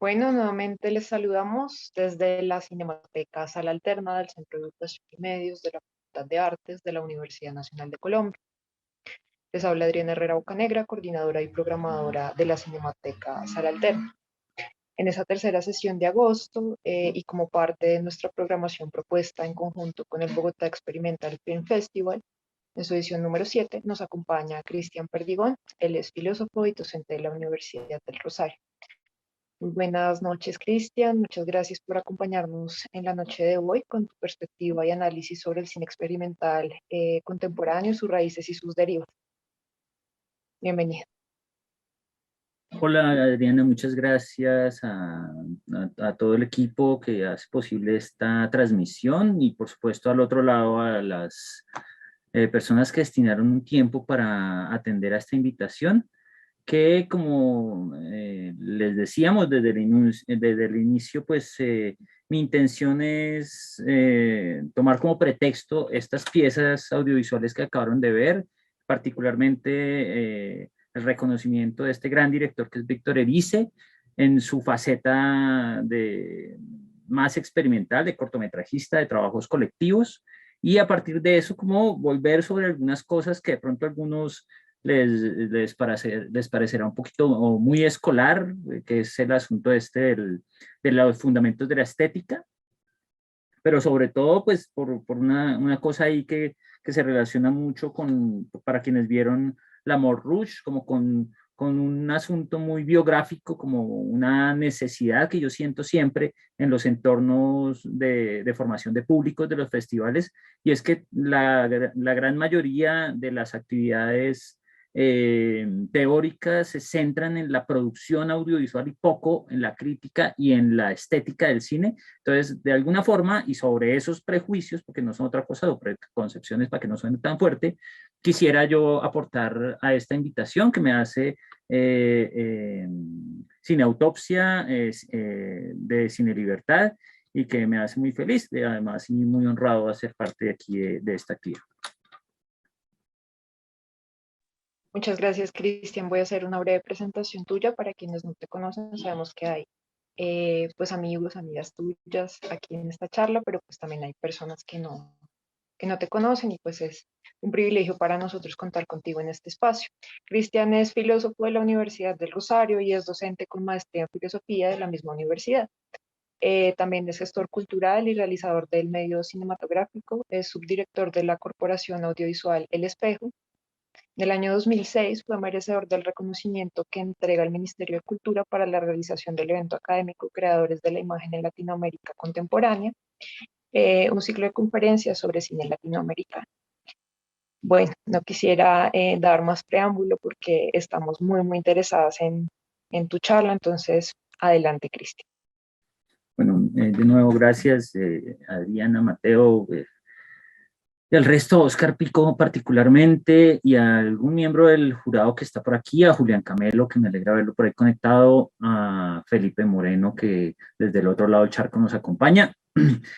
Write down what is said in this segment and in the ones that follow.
Bueno, nuevamente les saludamos desde la Cinemateca Sala Alterna del Centro de Educación y Medios de la Facultad de Artes de la Universidad Nacional de Colombia. Les habla Adriana Herrera Bocanegra, coordinadora y programadora de la Cinemateca Sala Alterna. En esa tercera sesión de agosto y como parte de nuestra programación propuesta en conjunto con el Bogotá Experimental Film Festival, en su edición número 7, nos acompaña Cristian Perdigón. Él es filósofo y docente de la Universidad del Rosario. Muy buenas noches, Cristian. Muchas gracias por acompañarnos en la noche de hoy con tu perspectiva y análisis sobre el cine experimental contemporáneo, sus raíces y sus derivas. Bienvenido. Hola Adriana, muchas gracias a todo el equipo que hace posible esta transmisión y por supuesto al otro lado a las personas que destinaron un tiempo para atender a esta invitación que como les decíamos desde el inicio pues mi intención es tomar como pretexto estas piezas audiovisuales que acabaron de ver, particularmente el reconocimiento de este gran director que es Víctor Erice en su faceta de más experimental, de cortometrajista, de trabajos colectivos, y a partir de eso como volver sobre algunas cosas que de pronto algunos les parecerá un poquito o muy escolar, que es el asunto de los fundamentos de la estética, pero sobre todo pues por una cosa ahí que se relaciona mucho para quienes vieron L'Amour Rouge, como con un asunto muy biográfico, como una necesidad que yo siento siempre en los entornos de formación de públicos de los festivales, y es que la gran mayoría de las actividades teóricas se centran en la producción audiovisual y poco en la crítica y en la estética del cine. Entonces, de alguna forma, y sobre esos prejuicios, porque no son otra cosa, o preconcepciones para que no suene tan fuerte, quisiera yo aportar a esta invitación que me hace Cineautopsia de Cine Libertad, y que me hace muy feliz, además y muy honrado a ser parte de aquí de esta actividad. Muchas gracias, Cristian. Voy a hacer una breve presentación tuya para quienes no te conocen. Sabemos que hay pues amigos, amigas tuyas aquí en esta charla, pero pues también hay personas que no te conocen y pues es un privilegio para nosotros contar contigo en este espacio. Cristian es filósofo de la Universidad del Rosario y es docente con maestría en filosofía de la misma universidad. También es gestor cultural y realizador del medio cinematográfico, es subdirector de la Corporación Audiovisual El Espejo. En el año 2006 fue merecedor del reconocimiento que entrega el Ministerio de Cultura para la realización del evento académico Creadores de la Imagen en Latinoamérica Contemporánea, un ciclo de conferencias sobre cine latinoamericano. Bueno, no quisiera dar más preámbulo porque estamos muy interesadas en tu charla, entonces adelante, Cristian. Bueno, de nuevo gracias Adriana, Mateo, el resto, Oscar Pico particularmente, y a algún miembro del jurado que está por aquí, a Julián Camelo, que me alegra verlo por ahí conectado, a Felipe Moreno, que desde el otro lado del charco nos acompaña,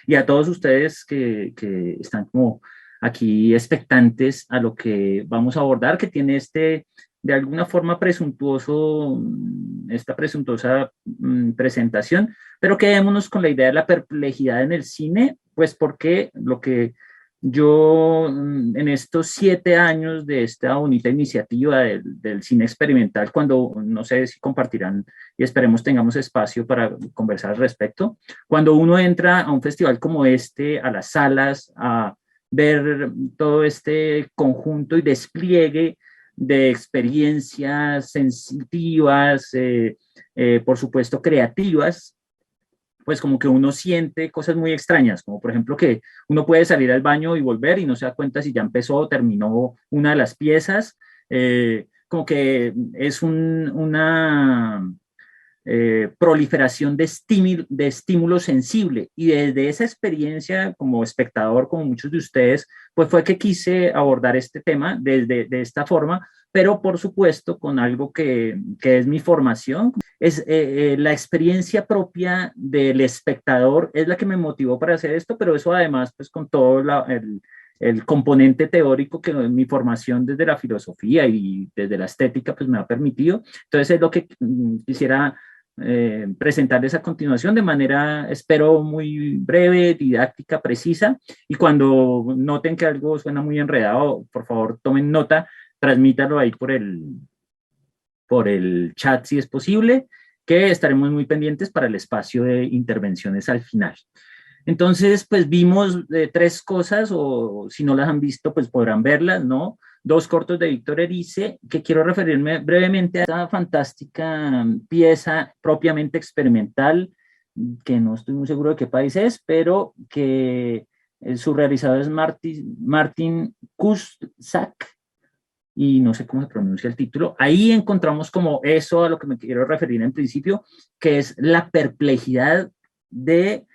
y a todos ustedes que están como aquí expectantes a lo que vamos a abordar, que tiene de alguna forma esta presuntuosa presentación, pero quedémonos con la idea de la perplejidad en el cine, pues porque lo que yo en estos 7 años de esta bonita iniciativa del cine experimental, cuando no sé si compartirán y esperemos tengamos espacio para conversar al respecto, cuando uno entra a un festival como este, a las salas, a ver todo este conjunto y despliegue de experiencias sensitivas, por supuesto creativas, pues como que uno siente cosas muy extrañas, como por ejemplo que uno puede salir al baño y volver y no se da cuenta si ya empezó o terminó una de las piezas, como que es una proliferación de estímulo sensible, y desde esa experiencia como espectador, como muchos de ustedes, pues fue que quise abordar este tema de esta forma, pero por supuesto con algo que es mi formación, es la experiencia propia del espectador es la que me motivó para hacer esto, pero eso además pues con todo el componente teórico que mi formación desde la filosofía y desde la estética pues me ha permitido. Entonces es lo que quisiera presentarles a continuación de manera, espero, muy breve, didáctica, precisa, y cuando noten que algo suena muy enredado, por favor tomen nota, transmítanlo ahí por el chat si es posible, que estaremos muy pendientes para el espacio de intervenciones al final. Entonces, pues vimos tres cosas, o si no las han visto, pues podrán verlas, ¿no? Dos cortos de Víctor Erice, que quiero referirme brevemente a esta fantástica pieza propiamente experimental, que no estoy muy seguro de qué país es, pero que su realizador es Martin Kuszak, y no sé cómo se pronuncia el título. Ahí encontramos como eso a lo que me quiero referir en principio, que es la perplejidad de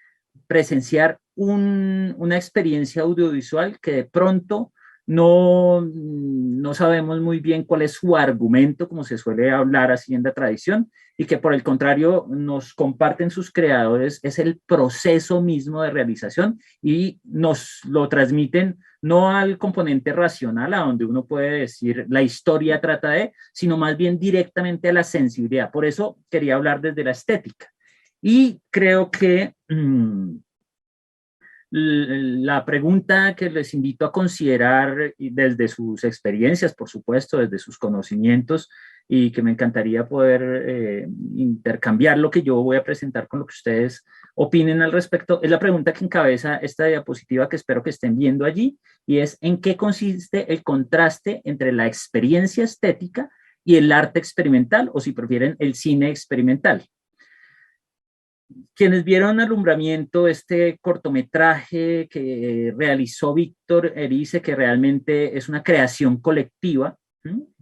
presenciar una experiencia audiovisual que de pronto no sabemos muy bien cuál es su argumento, como se suele hablar así en la tradición, y que por el contrario nos comparten sus creadores, es el proceso mismo de realización y nos lo transmiten no al componente racional, a donde uno puede decir la historia trata de, sino más bien directamente a la sensibilidad. Por eso quería hablar desde la estética. Y creo que la pregunta que les invito a considerar desde sus experiencias, por supuesto, desde sus conocimientos, y que me encantaría poder intercambiar lo que yo voy a presentar con lo que ustedes opinen al respecto, es la pregunta que encabeza esta diapositiva que espero que estén viendo allí, y es: ¿en qué consiste el contraste entre la experiencia estética y el arte experimental, o si prefieren, el cine experimental? Quienes vieron Alumbramiento, este cortometraje que realizó Víctor Erice, que realmente es una creación colectiva,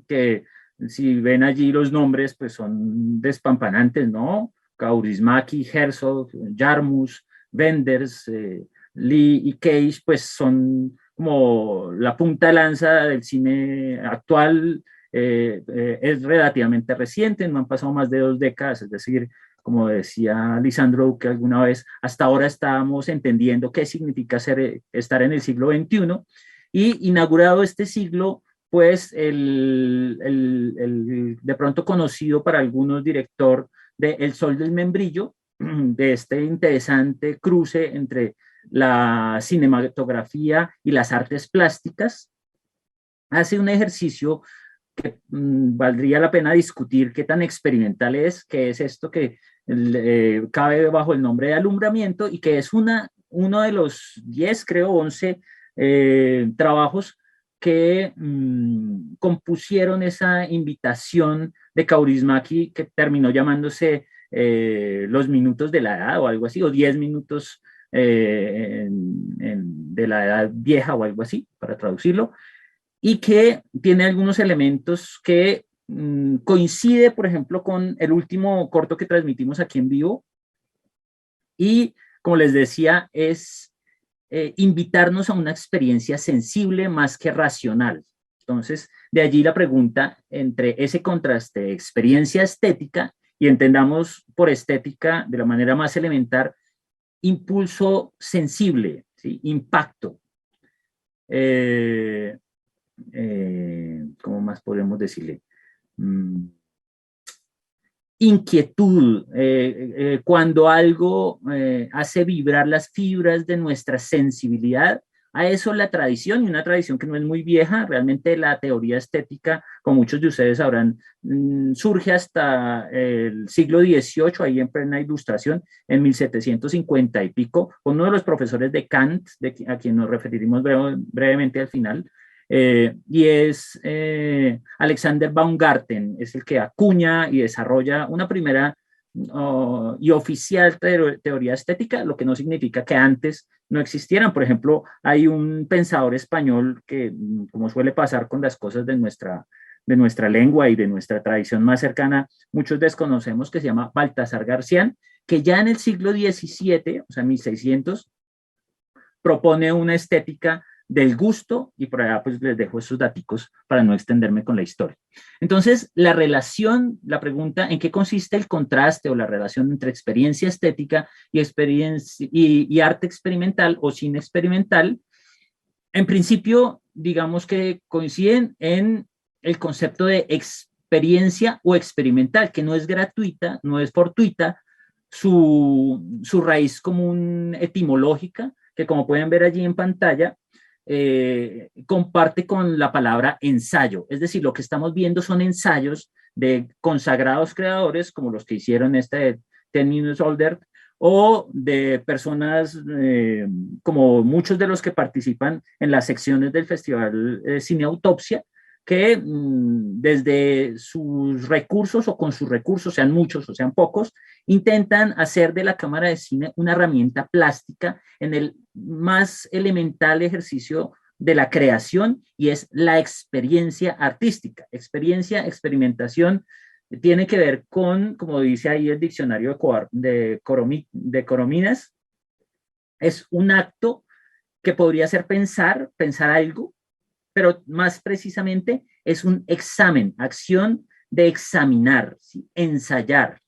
que si ven allí los nombres, pues son despampanantes, ¿no? Kaurismäki, Herzog, Jarmusch, Wenders, Lee y Cage, pues son como la punta de lanza del cine actual. Es relativamente reciente, no han pasado más de 2 décadas, es decir, como decía Lisandro, que alguna vez, hasta ahora estábamos entendiendo qué significa estar en el siglo XXI, y inaugurado este siglo, pues de pronto conocido para algunos director de El Sol del Membrillo, de este interesante cruce entre la cinematografía y las artes plásticas, hace un ejercicio que valdría la pena discutir qué tan experimental es, qué es esto que cabe bajo el nombre de Alumbramiento, y que es uno de los 10, creo, 11 trabajos que compusieron esa invitación de Kaurismäki, que terminó llamándose Los Minutos de la Edad o algo así, o 10 minutos de la Edad Vieja o algo así, para traducirlo, y que tiene algunos elementos que coincide, por ejemplo, con el último corto que transmitimos aquí en vivo, y, como les decía, es invitarnos a una experiencia sensible más que racional. Entonces, de allí la pregunta entre ese contraste de experiencia estética, y entendamos por estética de la manera más elemental, impulso sensible, ¿sí? Impacto. ¿Cómo más podemos decirle? Inquietud, cuando algo hace vibrar las fibras de nuestra sensibilidad. A eso la tradición, y una tradición que no es muy vieja, realmente la teoría estética, como muchos de ustedes sabrán, surge hasta el siglo XVIII, ahí en plena Ilustración, en 1750 y pico, con uno de los profesores de Kant, a quien nos referiremos brevemente al final. Y es Alexander Baumgarten, es el que acuña y desarrolla una primera y oficial teoría estética, lo que no significa que antes no existieran. Por ejemplo, hay un pensador español que, como suele pasar con las cosas de nuestra lengua y de nuestra tradición más cercana, muchos desconocemos, que se llama Baltasar García, que ya en el siglo XVII, o sea, 1600, propone una estética del gusto, y por allá pues les dejo esos daticos para no extenderme con la historia. Entonces, la relación, la pregunta, ¿en qué consiste el contraste o la relación entre experiencia estética y arte experimental o cine experimental? En principio, digamos que coinciden en el concepto de experiencia o experimental, que no es gratuita, no es fortuita, su raíz común etimológica, que como pueden ver allí en pantalla, comparte con la palabra ensayo. Es decir, lo que estamos viendo son ensayos de consagrados creadores, como los que hicieron este 10 Minutes Older, o de personas como muchos de los que participan en las secciones del Festival Cine Autopsia, que desde sus recursos o con sus recursos, sean muchos o sean pocos, intentan hacer de la cámara de cine una herramienta plástica en el más elemental ejercicio de la creación, y es la experiencia artística. Experiencia, experimentación, tiene que ver con, como dice ahí el diccionario de Corominas, es un acto que podría ser pensar algo, pero más precisamente es un examen, acción de examinar, ¿sí? Ensayar.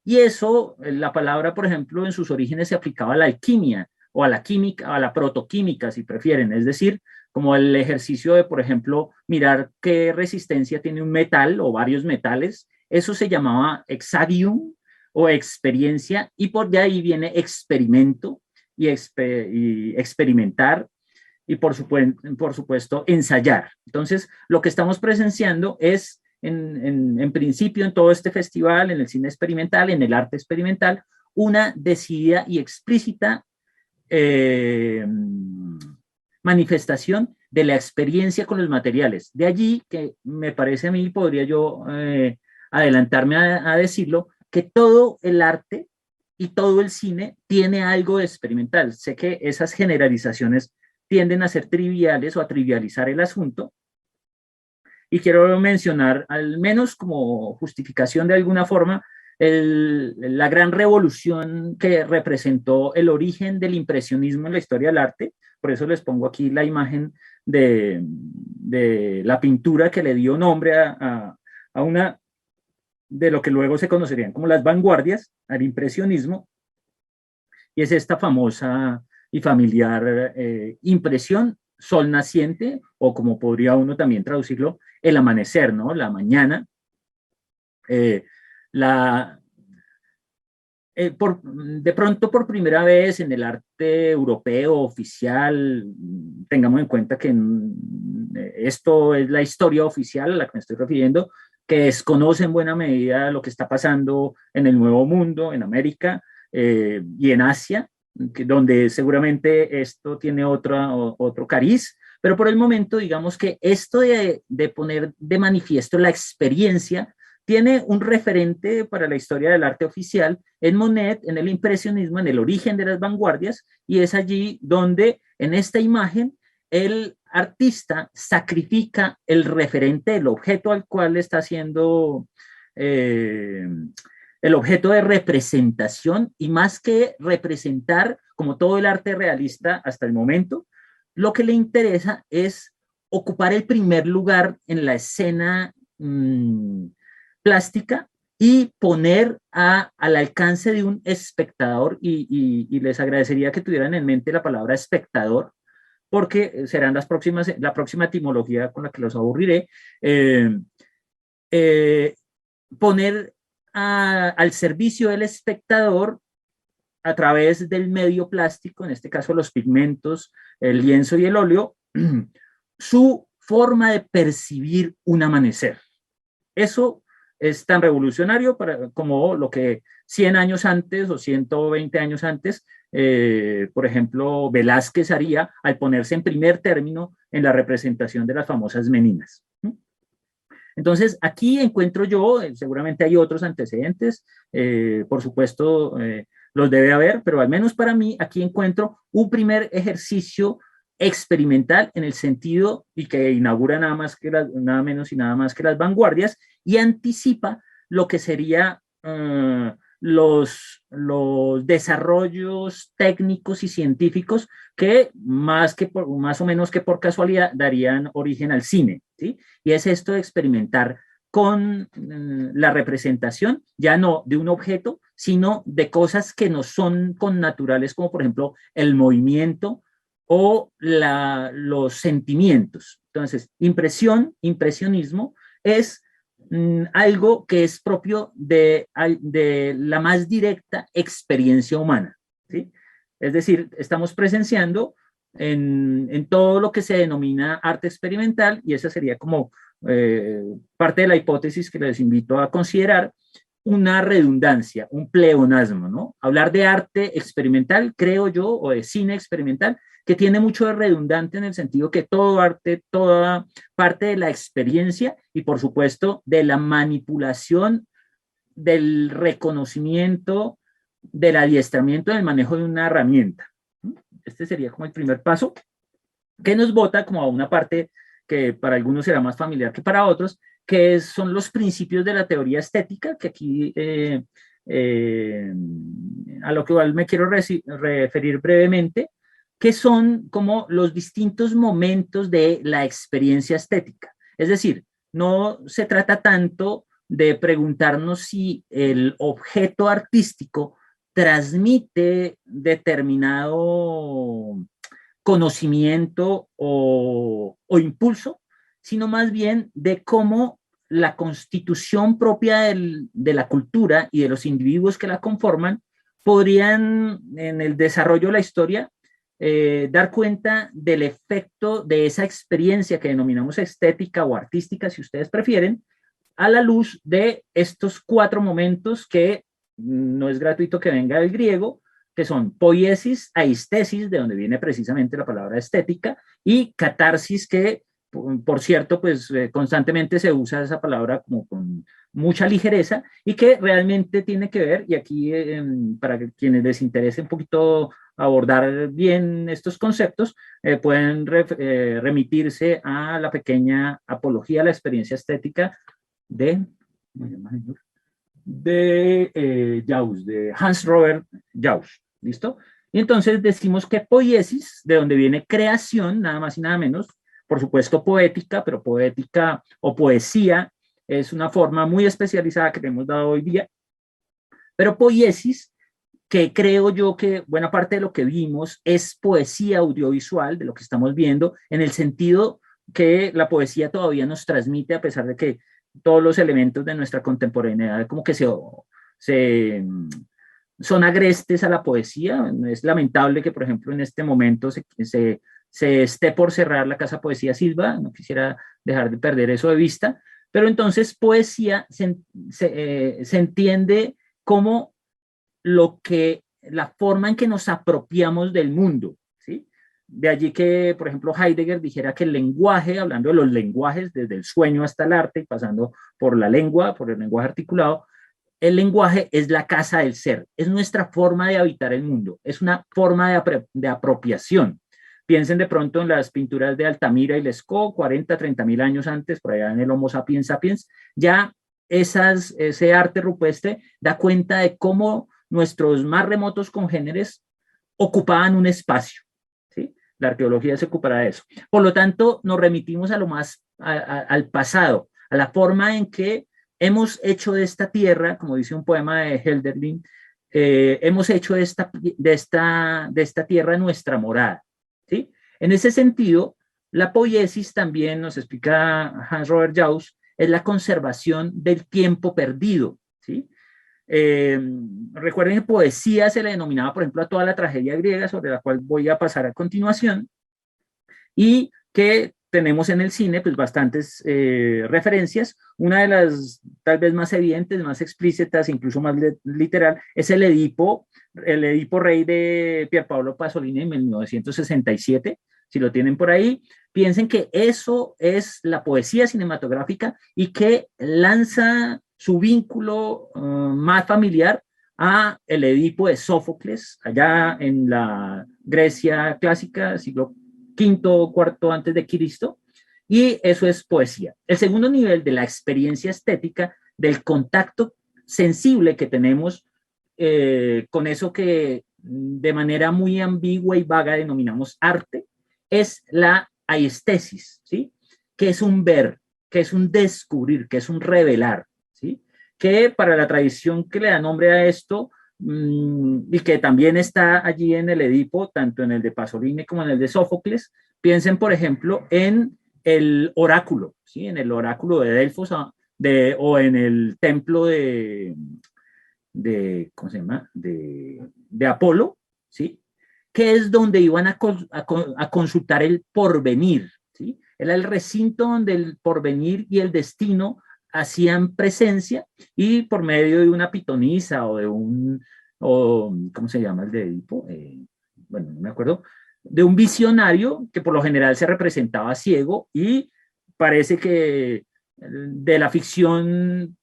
Y eso, la palabra, por ejemplo, en sus orígenes se aplicaba a la alquimia o a la química, a la protoquímica, si prefieren, es decir, como el ejercicio de, por ejemplo, mirar qué resistencia tiene un metal o varios metales. Eso se llamaba exagium o experiencia, y por de ahí viene experimento y experimentar, y por supuesto ensayar. Entonces, lo que estamos presenciando es, en principio, en todo este festival, en el cine experimental, en el arte experimental, una decidida y explícita manifestación de la experiencia con los materiales. De allí que me parece a mí, podría yo adelantarme a decirlo, que todo el arte y todo el cine tiene algo de experimental. Sé que esas generalizaciones tienden a ser triviales o a trivializar el asunto, y quiero mencionar, al menos como justificación de alguna forma, la gran revolución que representó el origen del impresionismo en la historia del arte. Por eso les pongo aquí la imagen de la pintura que le dio nombre a una de lo que luego se conocerían como las vanguardias, al impresionismo, y es esta famosa y familiar impresión, sol naciente, o como podría uno también traducirlo, el amanecer, ¿no? La mañana. La, de pronto, por primera vez en el arte europeo oficial, tengamos en cuenta que esto es la historia oficial a la que me estoy refiriendo, que desconoce en buena medida lo que está pasando en el Nuevo Mundo, en América y en Asia, donde seguramente esto tiene otro cariz, pero por el momento digamos que esto de poner de manifiesto la experiencia tiene un referente para la historia del arte oficial en Monet, en el impresionismo, en el origen de las vanguardias, y es allí donde en esta imagen el artista sacrifica el referente, el objeto al cual está haciendo el objeto de representación, y más que representar, como todo el arte realista hasta el momento, lo que le interesa es ocupar el primer lugar en la escena plástica y poner al alcance de un espectador, y les agradecería que tuvieran en mente la palabra espectador, porque serán la próxima etimología con la que los aburriré, poner al servicio del espectador, a través del medio plástico, en este caso los pigmentos, el lienzo y el óleo, su forma de percibir un amanecer. Eso es tan revolucionario como lo que 100 años antes o 120 años antes, por ejemplo, Velázquez haría al ponerse en primer término en la representación de las famosas meninas. Entonces, aquí encuentro yo, seguramente hay otros antecedentes, por supuesto, los debe haber, pero al menos para mí, aquí encuentro un primer ejercicio experimental en el sentido, y que inaugura nada menos y nada más que las vanguardias, y anticipa lo que sería los desarrollos técnicos y científicos que más o menos que por casualidad darían origen al cine, ¿sí? Y es esto de experimentar con la representación, ya no de un objeto, sino de cosas que no son connaturales, como por ejemplo el movimiento o los sentimientos. Entonces, impresionismo es algo que es propio de la más directa experiencia humana, ¿sí? Es decir, estamos presenciando en todo lo que se denomina arte experimental, y esa sería como parte de la hipótesis que les invito a considerar, una redundancia, un pleonasmo, ¿no? Hablar de arte experimental, creo yo, o de cine experimental, que tiene mucho de redundante en el sentido que todo arte, toda parte de la experiencia y por supuesto de la manipulación, del reconocimiento, del adiestramiento, del manejo de una herramienta. Este sería como el primer paso, que nos bota como a una parte que para algunos será más familiar que para otros, que son los principios de la teoría estética, que aquí a lo que igual me quiero referir brevemente, que son como los distintos momentos de la experiencia estética. Es decir, no se trata tanto de preguntarnos si el objeto artístico transmite determinado conocimiento o impulso, sino más bien de cómo la constitución propia de la cultura y de los individuos que la conforman podrían, en el desarrollo de la historia, dar cuenta del efecto de esa experiencia que denominamos estética o artística, si ustedes prefieren, a la luz de estos 4 momentos que no es gratuito que venga del griego, que son poiesis, aistesis, de donde viene precisamente la palabra estética, y catarsis, que por cierto, pues constantemente se usa esa palabra como con mucha ligereza y que realmente tiene que ver, y aquí para quienes les interese un poquito abordar bien estos conceptos, pueden remitirse a la pequeña apología a la experiencia estética de Jauss, de Hans Robert Jauss, ¿listo? Y entonces decimos que poiesis, de donde viene creación, nada más y nada menos, por supuesto poética, pero poética o poesía es una forma muy especializada que le hemos dado hoy día, pero poiesis, que creo yo que buena parte de lo que vimos es poesía audiovisual, de lo que estamos viendo, en el sentido que la poesía todavía nos transmite, a pesar de que todos los elementos de nuestra contemporaneidad como que son agrestes a la poesía. Es lamentable que, por ejemplo, en este momento se esté por cerrar la Casa Poesía Silva, no quisiera dejar de perder eso de vista, pero entonces poesía se entiende como la forma en que nos apropiamos del mundo, ¿sí? De allí que, por ejemplo, Heidegger dijera que el lenguaje, hablando de los lenguajes, desde el sueño hasta el arte, y pasando por la lengua, por el lenguaje articulado, el lenguaje es la casa del ser, es nuestra forma de habitar el mundo, es una forma de apropiación. Piensen de pronto en las pinturas de Altamira y Lescaut, 40, 30 mil años antes, por allá en el Homo sapiens sapiens, ya ese arte rupestre da cuenta de cómo nuestros más remotos congéneres ocupaban un espacio, ¿sí? La arqueología se ocupará de eso. Por lo tanto, nos remitimos al pasado, a la forma en que hemos hecho de esta tierra, como dice un poema de Hölderlin, hemos hecho de esta tierra nuestra morada, ¿sí? En ese sentido, la poiesis también, nos explica Hans Robert Jauss, es la conservación del tiempo perdido, ¿sí? Recuerden que poesía se le denominaba, por ejemplo, a toda la tragedia griega, sobre la cual voy a pasar a continuación, y que tenemos en el cine pues bastantes referencias. Una de las tal vez más evidentes, más explícitas, incluso más literal, es el Edipo Rey de Pier Paolo Pasolini en 1967, si lo tienen por ahí. Piensen que eso es la poesía cinematográfica y que lanza su vínculo más familiar a el Edipo de Sófocles, allá en la Grecia clásica, siglo quinto, cuarto antes de Cristo, y eso es poesía. El segundo nivel de la experiencia estética, del contacto sensible que tenemos con eso que de manera muy ambigua y vaga denominamos arte, es la aiestesis, ¿sí? Que es un ver, que es un descubrir, que es un revelar, ¿sí? Que para la tradición que le da nombre a esto, y que también está allí en el Edipo, tanto en el de Pasolini como en el de Sófocles, piensen, por ejemplo, en el oráculo, ¿sí? En el oráculo de Delfos, o en el templo ¿cómo se llama? De Apolo, ¿sí? Que es donde iban a consultar el porvenir, ¿sí? Era el recinto donde el porvenir y el destino hacían presencia, y por medio de una pitonisa ¿cómo se llama el de Edipo? Bueno, no me acuerdo, de un visionario que por lo general se representaba ciego, y parece que de la ficción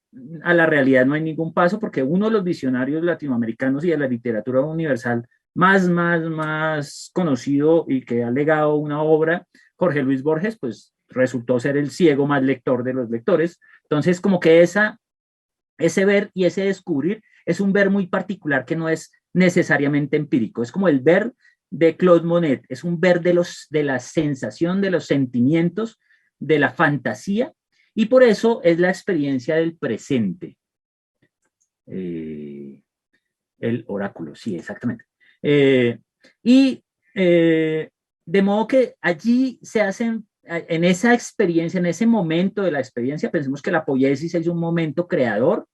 a la realidad no hay ningún paso, porque uno de los visionarios latinoamericanos y de la literatura universal más conocido y que ha legado una obra, Jorge Luis Borges, pues resultó ser el ciego más lector de los lectores. Entonces, como que ese ver y ese descubrir es un ver muy particular que no es necesariamente empírico. Es como el ver de Claude Monet, es un ver de la sensación, de los sentimientos, de la fantasía, y por eso es la experiencia del presente. El oráculo, sí, exactamente. Y de modo que allí se hacen, en esa experiencia, en ese momento de la experiencia, pensemos que la poiesis es un momento creador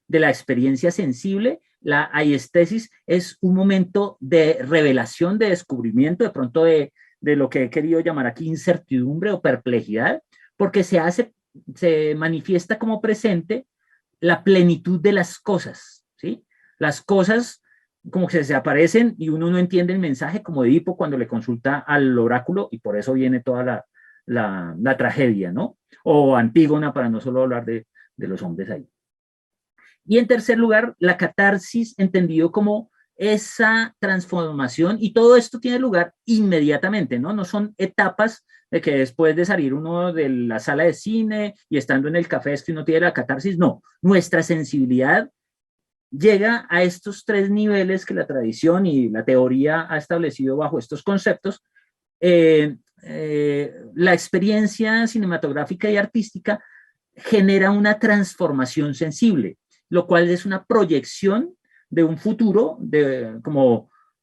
de la experiencia sensible, la aiestesis es un momento de revelación, de descubrimiento, de pronto de lo que he querido llamar aquí incertidumbre o perplejidad, porque se manifiesta como presente la plenitud de las cosas, ¿sí? Las cosas como que se aparecen y uno no entiende el mensaje, como Edipo cuando le consulta al oráculo, y por eso viene toda la tragedia, ¿no? O Antígona, para no solo hablar de los hombres ahí. Y en tercer lugar, la catarsis, entendido como esa transformación, y todo esto tiene lugar inmediatamente, ¿no? No son etapas de que después de salir uno de la sala de cine y estando en el café es que uno tiene la catarsis, no. Nuestra sensibilidad llega a estos tres niveles que la tradición y la teoría ha establecido bajo estos conceptos. La experiencia cinematográfica y artística genera una transformación sensible, lo cual es una proyección de un futuro,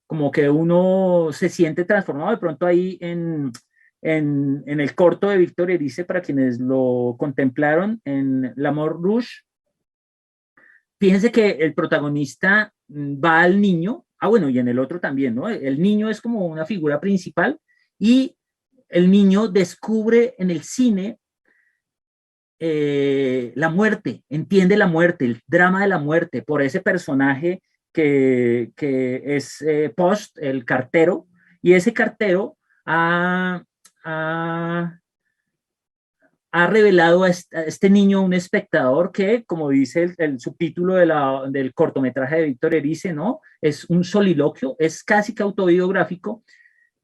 como que uno se siente transformado. De pronto ahí en el corto de Victor Erice, para quienes lo contemplaron en L'Amour Rouge, fíjense que el protagonista va al niño, bueno, y en el otro también, ¿no? El niño es como una figura principal, y el niño descubre en el cine la muerte, entiende la muerte, el drama de la muerte, por ese personaje que es Post, el cartero, y ese cartero ha revelado a este niño, un espectador, que, como dice el subtítulo del cortometraje de Víctor Erice, ¿no? Es un soliloquio, es casi que autobiográfico.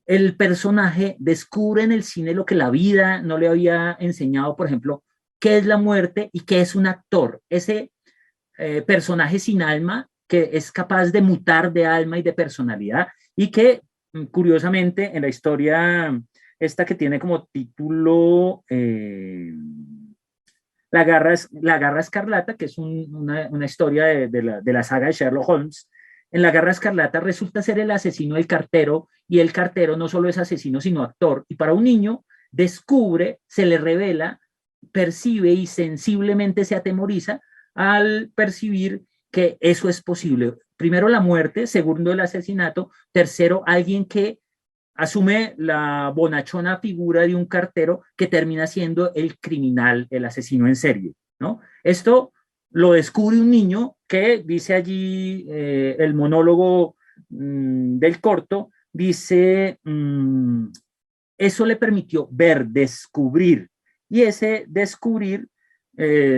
El personaje descubre en el cine lo que la vida no le había enseñado, por ejemplo, qué es la muerte y qué es un actor. Ese personaje sin alma, que es capaz de mutar de alma y de personalidad, y que, curiosamente, en la historia esta que tiene como título la Garra Escarlata, que es una historia de la saga de Sherlock Holmes. En La Garra Escarlata resulta ser el asesino del cartero, y el cartero no solo es asesino, sino actor. Y para un niño descubre, se le revela, percibe y sensiblemente se atemoriza al percibir que eso es posible. Primero la muerte, segundo el asesinato, tercero alguien que asume la bonachona figura de un cartero que termina siendo el criminal, el asesino en serie, ¿no? Esto lo descubre un niño que dice allí el monólogo del corto, dice, eso le permitió ver, descubrir, y ese descubrir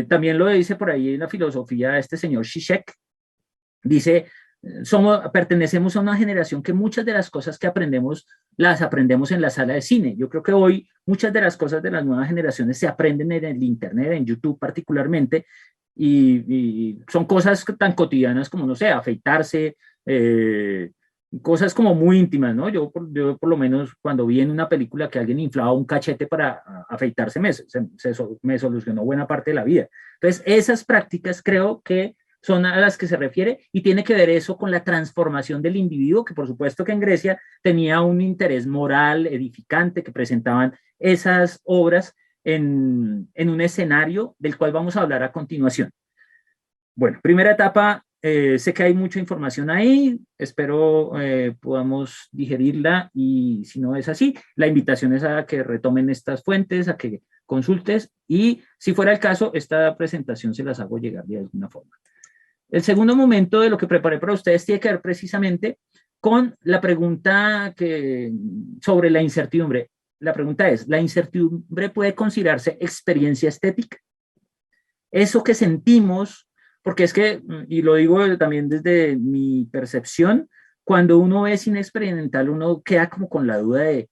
también lo dice por ahí en la filosofía este señor Zizek, dice, pertenecemos a una generación que muchas de las cosas que aprendemos las aprendemos en la sala de cine. Yo creo que hoy muchas de las cosas de las nuevas generaciones se aprenden en el internet, en YouTube particularmente, y son cosas tan cotidianas como, no sé, afeitarse, cosas como muy íntimas, ¿no? Yo por lo menos cuando vi en una película que alguien inflaba un cachete para afeitarse, me solucionó buena parte de la vida. Entonces, esas prácticas creo que son a las que se refiere, y tiene que ver eso con la transformación del individuo, que por supuesto que en Grecia tenía un interés moral edificante que presentaban esas obras, en un escenario del cual vamos a hablar a continuación. Bueno, primera etapa, sé que hay mucha información ahí, espero podamos digerirla y si no es así, la invitación es a que retomen estas fuentes, a que consultes y si fuera el caso, esta presentación se las hago llegar de alguna forma. El segundo momento de lo que preparé para ustedes tiene que ver precisamente con la pregunta sobre la incertidumbre. La pregunta es, ¿la incertidumbre puede considerarse experiencia estética? Eso que sentimos, porque es que, y lo digo también desde mi percepción, cuando uno ve cine experimental, uno queda como con la duda de,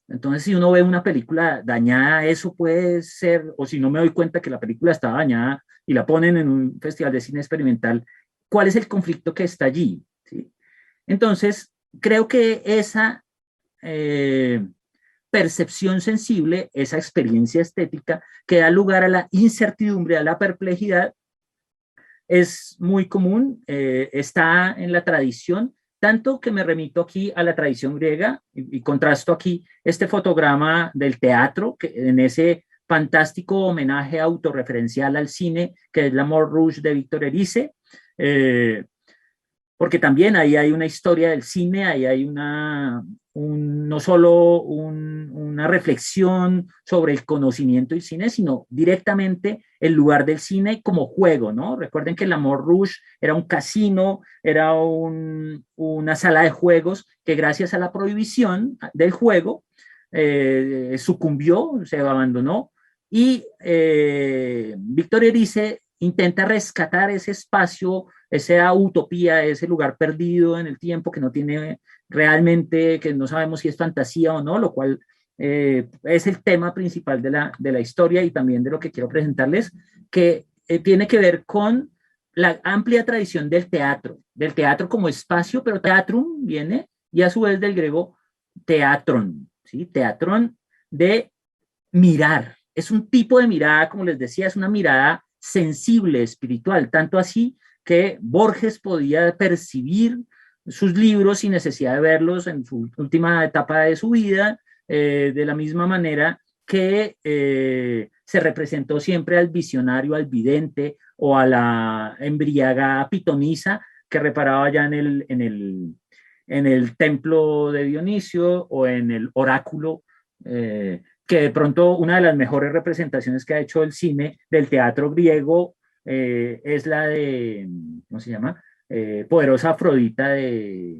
entonces si uno ve una película dañada, eso puede ser, o si no me doy cuenta que la película está dañada y la ponen en un festival de cine experimental, ¿cuál es el conflicto que está allí? ¿Sí? Entonces, creo que esa percepción sensible, esa experiencia estética que da lugar a la incertidumbre, a la perplejidad, es muy común, está en la tradición, tanto que me remito aquí a la tradición griega y contrasto aquí este fotograma del teatro, que en ese fantástico homenaje autorreferencial al cine, que es la Moulin Rouge de Victor Erice, porque también ahí hay una historia del cine, ahí hay no solo una reflexión sobre el conocimiento del cine, sino directamente el lugar del cine como juego, ¿no? Recuerden que el Amor Rouge era un casino, era una sala de juegos que gracias a la prohibición del juego sucumbió, se abandonó, y Victor Erice intenta rescatar ese espacio, esa utopía, ese lugar perdido en el tiempo que no tiene realmente, que no sabemos si es fantasía o no, lo cual es el tema principal de la historia y también de lo que quiero presentarles, que tiene que ver con la amplia tradición del teatro como espacio, pero teatrum viene y a su vez del griego teatron, ¿sí? Teatron de mirar. Es un tipo de mirada, como les decía, es una mirada sensible, espiritual, tanto así que Borges podía percibir sus libros sin necesidad de verlos en su última etapa de su vida, de la misma manera que se representó siempre al visionario, al vidente o a la embriaga pitonisa que reparaba ya en el templo de Dionisio o en el oráculo, que de pronto una de las mejores representaciones que ha hecho el cine del teatro griego es la de, ¿cómo se llama? Poderosa Afrodita de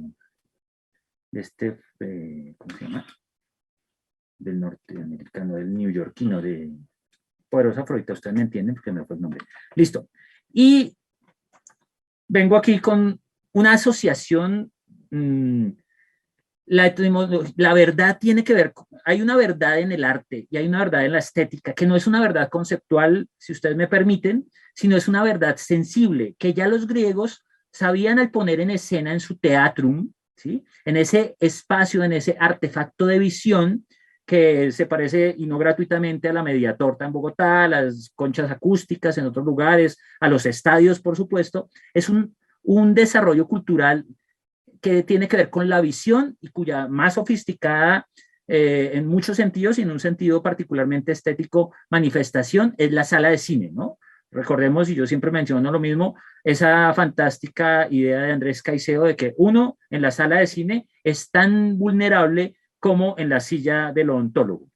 este, ¿cómo se llama? Del norteamericano, del neoyorquino, de Poderosa Afrodita, ustedes me entienden porque me fue el nombre. Listo. Y vengo aquí con una asociación, la verdad tiene que ver, hay una verdad en el arte y hay una verdad en la estética, que no es una verdad conceptual, si ustedes me permiten, sino es una verdad sensible, que ya los griegos sabían al poner en escena en su teatrum, ¿sí? En ese espacio, en ese artefacto de visión, que se parece, y no gratuitamente, a la Mediatorta en Bogotá, a las conchas acústicas en otros lugares, a los estadios, por supuesto, es un desarrollo cultural que tiene que ver con la visión y cuya más sofisticada en muchos sentidos y en un sentido particularmente estético manifestación es la sala de cine, ¿no? Recordemos, y yo siempre menciono lo mismo, esa fantástica idea de Andrés Caicedo de que uno en la sala de cine es tan vulnerable como en la silla del odontólogo.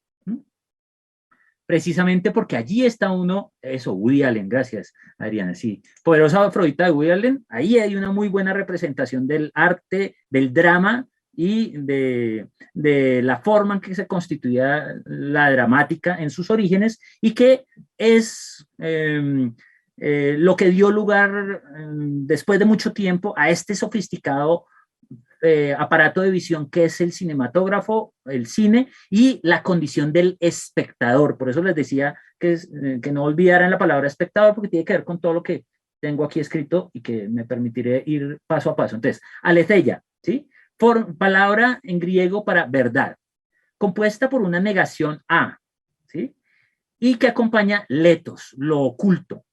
Precisamente porque allí está uno, eso, Woody Allen, gracias Adriana, sí, Poderosa Afrodita de Woody Allen, ahí hay una muy buena representación del arte, del drama y de la forma en que se constituía la dramática en sus orígenes y que es lo que dio lugar después de mucho tiempo a este sofisticado aparato de visión que es el cinematógrafo, el cine y la condición del espectador. Por eso les decía que no olvidaran la palabra espectador porque tiene que ver con todo lo que tengo aquí escrito y que me permitiré ir paso a paso. Entonces, aletheia, ¿sí? Palabra en griego para verdad, compuesta por una negación a, ¿sí? Y que acompaña letos, lo oculto,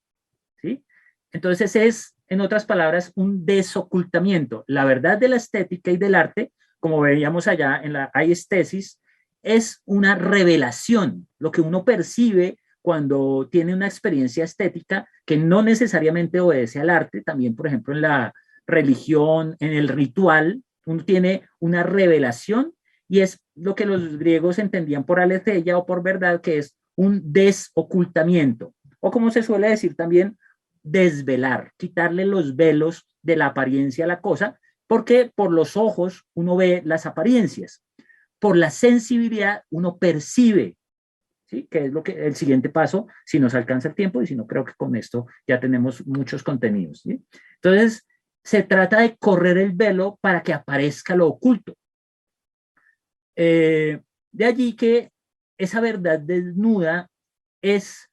¿sí? Entonces es, en otras palabras, un desocultamiento. La verdad de la estética y del arte, como veíamos allá en la aiestesis, es una revelación, lo que uno percibe cuando tiene una experiencia estética que no necesariamente obedece al arte, también por ejemplo en la religión, en el ritual, uno tiene una revelación y es lo que los griegos entendían por aletheia o por verdad, que es un desocultamiento, o como se suele decir también, desvelar, quitarle los velos de la apariencia a la cosa, porque por los ojos uno ve las apariencias, por la sensibilidad uno percibe, ¿sí? Que es lo que el siguiente paso, si nos alcanza el tiempo, y si no, creo que con esto ya tenemos muchos contenidos, ¿sí? Entonces, se trata de correr el velo para que aparezca lo oculto. De allí que esa verdad desnuda es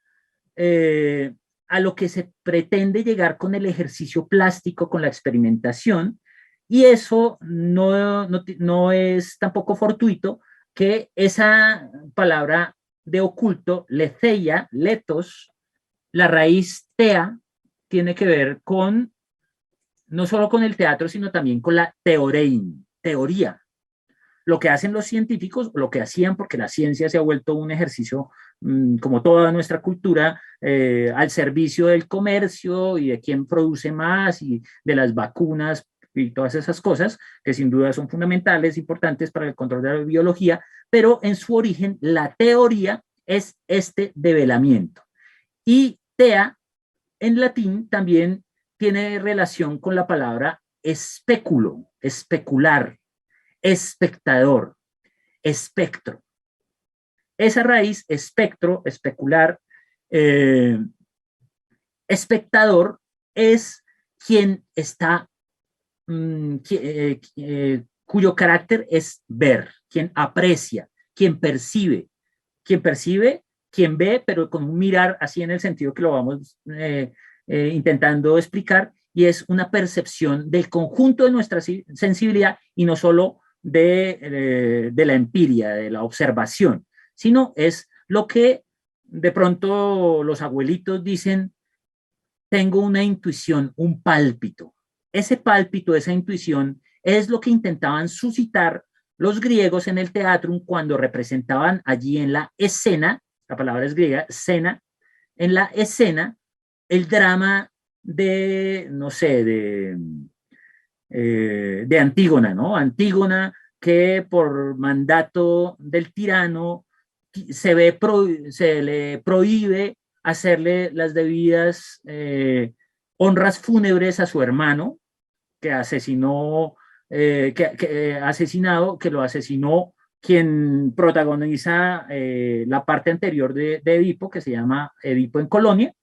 a lo que se pretende llegar con el ejercicio plástico, con la experimentación, y eso no es tampoco fortuito que esa palabra de oculto, letheia, letos, la raíz tea, tiene que ver con no solo con el teatro, sino también con la teorein, teoría. Lo que hacen los científicos, lo que hacían, porque la ciencia se ha vuelto un ejercicio, como toda nuestra cultura, al servicio del comercio y de quién produce más y de las vacunas y todas esas cosas, que sin duda son fundamentales, importantes para el control de la biología, pero en su origen la teoría es este develamiento. Y tea, en latín, también tiene relación con la palabra espéculo, especular, espectador, espectro. Esa raíz, espectro, especular, eh, espectador, es quien está, cuyo carácter es ver, quien aprecia, quien percibe, quien ve, pero con un mirar así en el sentido que lo vamos intentando explicar, y es una percepción del conjunto de nuestra sensibilidad y no solo de la empiria, de la observación, sino es lo que de pronto los abuelitos dicen, tengo una intuición, un pálpito. Ese pálpito, esa intuición, es lo que intentaban suscitar los griegos en el teatro cuando representaban allí en la escena, la palabra es griega, escena, en la escena, el drama de, no sé, de Antígona, ¿no? Antígona que por mandato del tirano se le prohíbe hacerle las debidas honras fúnebres a su hermano, que asesinó, asesinado, que lo asesinó quien protagoniza la parte anterior de Edipo, que se llama Edipo en Colonia,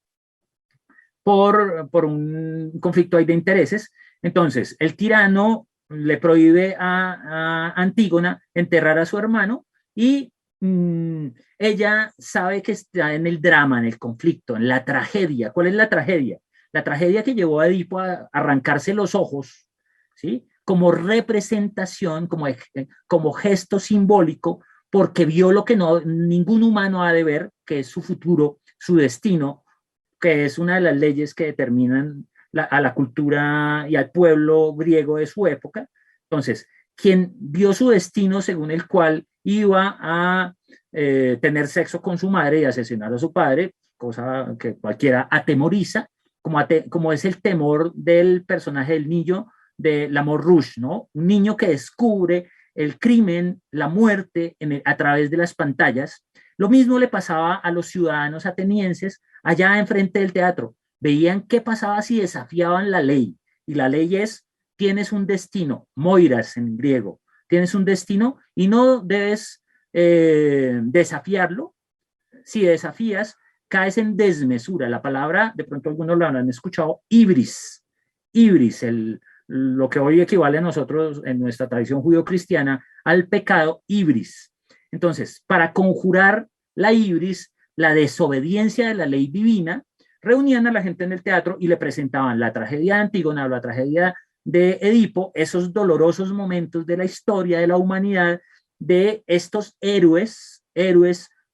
por un conflicto ahí de intereses. Entonces, el tirano le prohíbe a Antígona enterrar a su hermano y ella sabe que está en el drama, en el conflicto, en la tragedia. ¿Cuál es la tragedia? La tragedia que llevó a Edipo a arrancarse los ojos, ¿sí? Como representación, como gesto simbólico, porque vio lo que ningún humano ha de ver, que es su futuro, su destino, que es una de las leyes que determinan a la cultura y al pueblo griego de su época. Entonces, quien vio su destino según el cual iba a tener sexo con su madre y asesinar a su padre, cosa que cualquiera atemoriza, como es el temor del personaje del niño de Lamont Rouge, ¿no? Un niño que descubre el crimen, la muerte a través de las pantallas. Lo mismo le pasaba a los ciudadanos atenienses allá enfrente del teatro. Veían qué pasaba si desafiaban la ley. Y la ley es, tienes un destino, moiras en griego, tienes un destino y no debes desafiarlo. Si desafías, caes en desmesura. La palabra, de pronto algunos lo habrán escuchado, ibris. Ibris, lo que hoy equivale a nosotros en nuestra tradición judío-cristiana al pecado ibris. Entonces, para conjurar la ibris, la desobediencia de la ley divina, reunían a la gente en el teatro y le presentaban la tragedia de Antígona o la tragedia de Edipo, esos dolorosos momentos de la historia de la humanidad, de estos héroes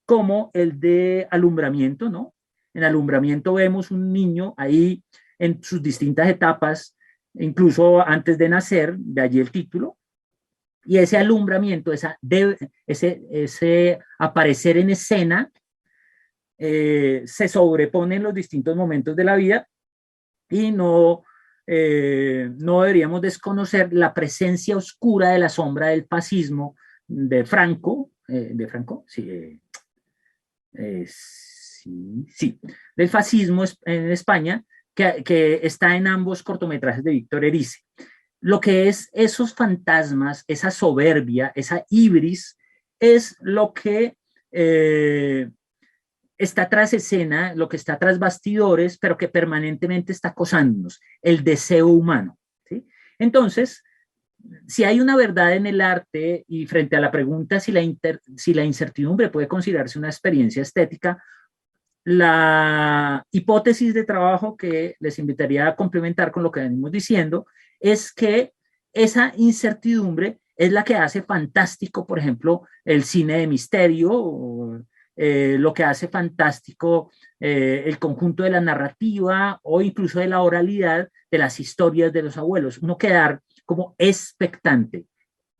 como el de Alumbramiento, ¿no? En Alumbramiento vemos un niño ahí en sus distintas etapas, incluso antes de nacer, de allí el título, Y ese alumbramiento, ese aparecer en escena, se sobrepone en los distintos momentos de la vida y no deberíamos desconocer la presencia oscura de la sombra del fascismo de Franco, sí, sí, del fascismo en España, que está en ambos cortometrajes de Víctor Erice. Lo que es esos fantasmas, esa soberbia, esa ibris, es lo que está tras escena, lo que está tras bastidores, pero que permanentemente está acosándonos, el deseo humano, ¿sí? Entonces, si hay una verdad en el arte y frente a la pregunta si la incertidumbre puede considerarse una experiencia estética, la hipótesis de trabajo que les invitaría a complementar con lo que venimos diciendo es que esa incertidumbre es la que hace fantástico, por ejemplo, el cine de misterio, lo que hace fantástico el conjunto de la narrativa o incluso de la oralidad de las historias de los abuelos. Uno quedar como expectante,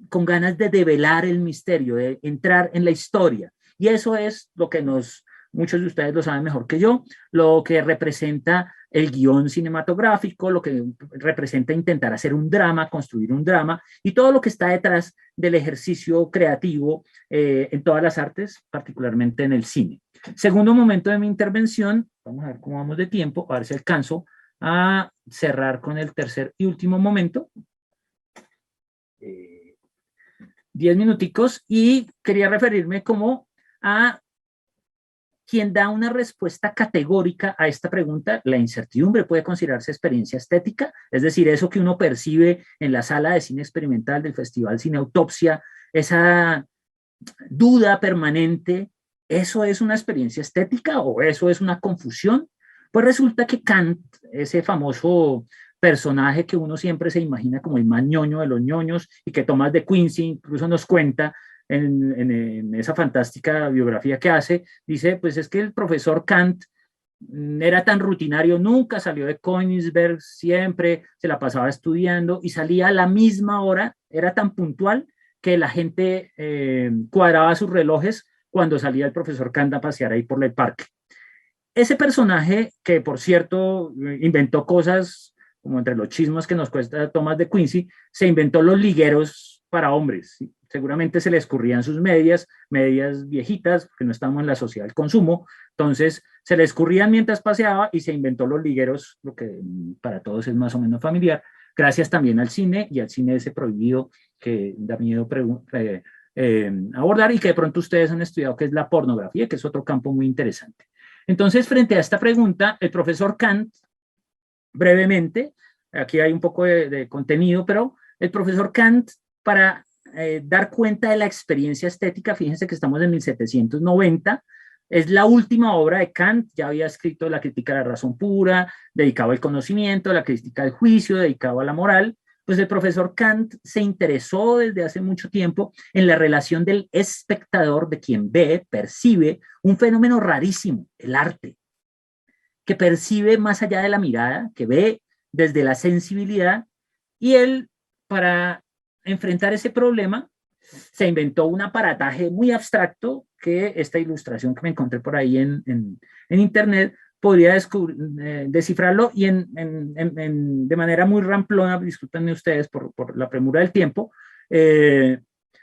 con ganas de develar el misterio, de entrar en la historia. Y eso es lo que muchos de ustedes lo saben mejor que yo, lo que representa el guión cinematográfico, lo que representa intentar hacer un drama, construir un drama, y todo lo que está detrás del ejercicio creativo en todas las artes, particularmente en el cine. Segundo momento de mi intervención, vamos a ver cómo vamos de tiempo, a ver si alcanzo a cerrar con el tercer y último momento. 10 minuticos, y quería referirme como a quien da una respuesta categórica a esta pregunta. La incertidumbre puede considerarse experiencia estética, es decir, eso que uno percibe en la sala de cine experimental del Festival Cine Autopsia, esa duda permanente, ¿eso es una experiencia estética o eso es una confusión? Pues resulta que Kant, ese famoso personaje que uno siempre se imagina como el más ñoño de los ñoños y que Tomás de Quincy incluso nos cuenta en esa fantástica biografía que hace, dice, pues es que el profesor Kant era tan rutinario, nunca salió de Königsberg, siempre se la pasaba estudiando y salía a la misma hora, era tan puntual que la gente cuadraba sus relojes cuando salía el profesor Kant a pasear ahí por el parque. Ese personaje, que por cierto inventó cosas como entre los chismos que nos cuesta Thomas de Quincy, se inventó los ligueros para hombres, ¿sí? Seguramente se le escurrían sus medias viejitas, porque no estamos en la sociedad del consumo, entonces se le escurrían mientras paseaba y se inventó los ligueros, lo que para todos es más o menos familiar, gracias también al cine y al cine ese prohibido que da miedo abordar y que de pronto ustedes han estudiado, que es la pornografía, que es otro campo muy interesante. Entonces, frente a esta pregunta, el profesor Kant, brevemente, aquí hay un poco de contenido, pero el profesor Kant, para dar cuenta de la experiencia estética, fíjense que estamos en 1790, es la última obra de Kant, ya había escrito La crítica de la razón pura, dedicado al conocimiento, la crítica del juicio, dedicado a la moral. Pues el profesor Kant se interesó desde hace mucho tiempo en la relación del espectador, de quien ve, percibe un fenómeno rarísimo, el arte, que percibe más allá de la mirada, que ve desde la sensibilidad, y él, para enfrentar ese problema, se inventó un aparataje muy abstracto que esta ilustración que me encontré por ahí en internet podría descifrarlo, y de manera muy ramplona, discúlpenme ustedes por la premura del tiempo,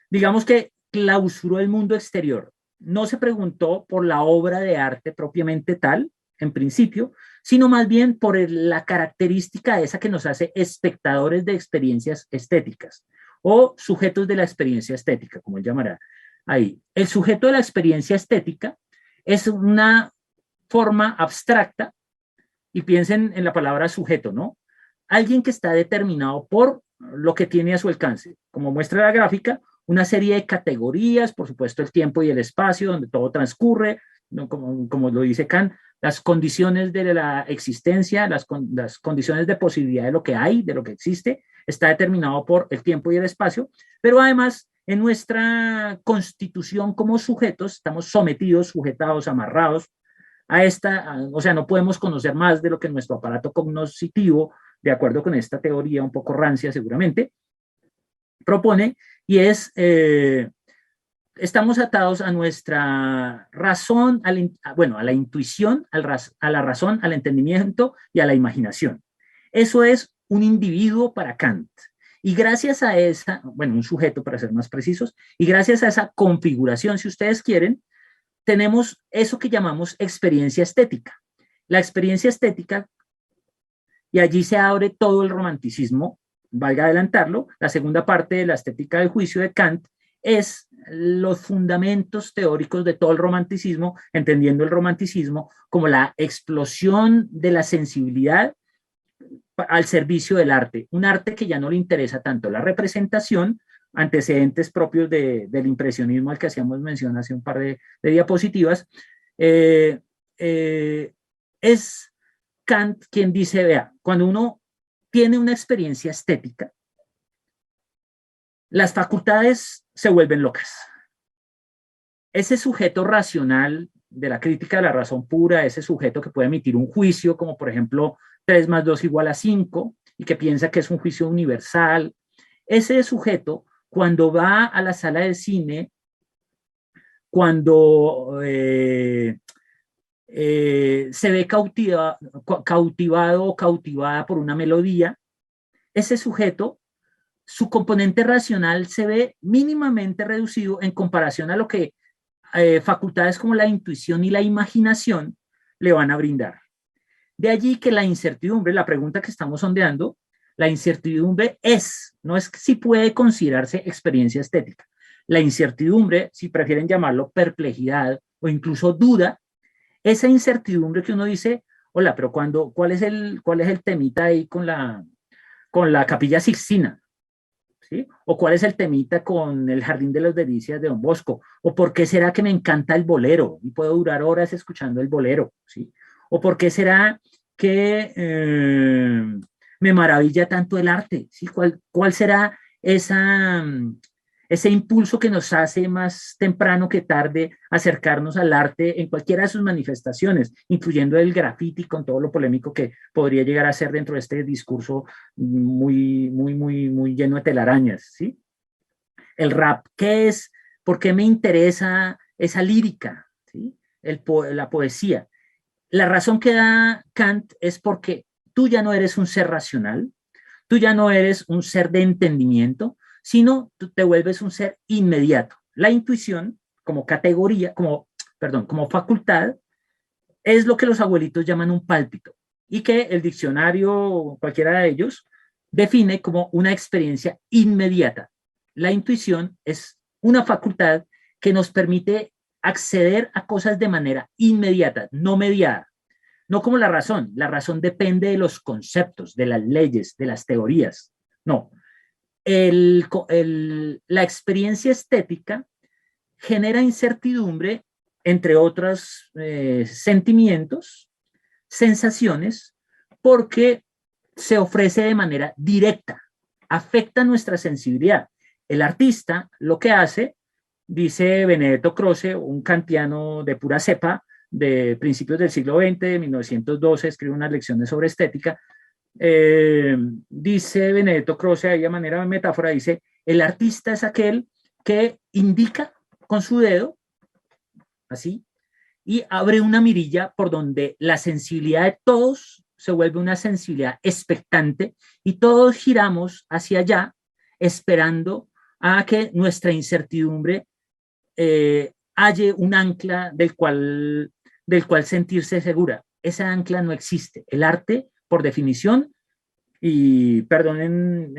digamos que clausuró el mundo exterior. No se preguntó por la obra de arte propiamente tal, en principio, sino más bien por la característica esa que nos hace espectadores de experiencias estéticas o sujetos de la experiencia estética, como él llamará ahí. El sujeto de la experiencia estética es una forma abstracta, y piensen en la palabra sujeto, ¿no? Alguien que está determinado por lo que tiene a su alcance, como muestra la gráfica, una serie de categorías, por supuesto el tiempo y el espacio donde todo transcurre, ¿no? Como lo dice Kant, las condiciones de la existencia, las condiciones de posibilidad de lo que hay, de lo que existe, está determinado por el tiempo y el espacio, pero además en nuestra constitución como sujetos estamos sometidos, sujetados, amarrados a o sea, no podemos conocer más de lo que nuestro aparato cognoscitivo, de acuerdo con esta teoría un poco rancia seguramente, propone, y es, estamos atados a nuestra razón, bueno, a la intuición, a la razón, al entendimiento y a la imaginación. Eso es un individuo para Kant. Y gracias a esa, bueno, un sujeto para ser más precisos, y gracias a esa configuración, si ustedes quieren, tenemos eso que llamamos experiencia estética. La experiencia estética, y allí se abre todo el romanticismo, valga adelantarlo, la segunda parte de la estética del juicio de Kant es los fundamentos teóricos de todo el romanticismo, entendiendo el romanticismo como la explosión de la sensibilidad al servicio del arte, un arte que ya no le interesa tanto la representación, antecedentes propios del impresionismo al que hacíamos mención hace un par de diapositivas, es Kant quien dice, vea, cuando uno tiene una experiencia estética, las facultades se vuelven locas. Ese sujeto racional de la crítica de la razón pura, ese sujeto que puede emitir un juicio, como por ejemplo 3 más 2 igual a 5, y que piensa que es un juicio universal, ese sujeto, cuando va a la sala de cine, cuando se ve cautivado o cautivada por una melodía, ese sujeto, su componente racional se ve mínimamente reducido en comparación a lo que facultades como la intuición y la imaginación le van a brindar. De allí que la incertidumbre, la pregunta que estamos sondeando, la incertidumbre no es si puede considerarse experiencia estética. La incertidumbre, si prefieren llamarlo perplejidad o incluso duda, esa incertidumbre que uno dice, hola, pero ¿cuál es el temita ahí con la Capilla Sixtina? ¿Sí? ¿O cuál es el temita con el Jardín de las Delicias de Don Bosco? ¿O por qué será que me encanta el bolero y puedo durar horas escuchando el bolero? ¿Sí? ¿O por qué será que me maravilla tanto el arte? ¿Sí? ¿Cuál será ese impulso que nos hace más temprano que tarde acercarnos al arte en cualquiera de sus manifestaciones, incluyendo el graffiti con todo lo polémico que podría llegar a ser dentro de este discurso muy lleno de telarañas, ¿sí? El rap, ¿qué es? ¿Por qué me interesa esa lírica? ¿Sí? La poesía. La razón que da Kant es porque tú ya no eres un ser racional, tú ya no eres un ser de entendimiento, sino tú te vuelves un ser inmediato. La intuición, como categoría, como facultad, es lo que los abuelitos llaman un pálpito y que el diccionario, cualquiera de ellos, define como una experiencia inmediata. La intuición es una facultad que nos permite acceder a cosas de manera inmediata, no mediada. No como la razón. La razón depende de los conceptos, de las leyes, de las teorías. No. La experiencia estética genera incertidumbre, entre otros sentimientos, sensaciones, porque se ofrece de manera directa, afecta nuestra sensibilidad. El artista lo que hace, dice Benedetto Croce, un kantiano de pura cepa, de principios del siglo XX, de 1912, escribe unas lecciones sobre estética. Dice Benedetto Croce, ahí a manera de metáfora, dice, el artista es aquel que indica con su dedo, así, y abre una mirilla por donde la sensibilidad de todos se vuelve una sensibilidad expectante y todos giramos hacia allá esperando a que nuestra incertidumbre halle un ancla del cual sentirse segura. Esa ancla no existe. El arte, por definición, y perdonen,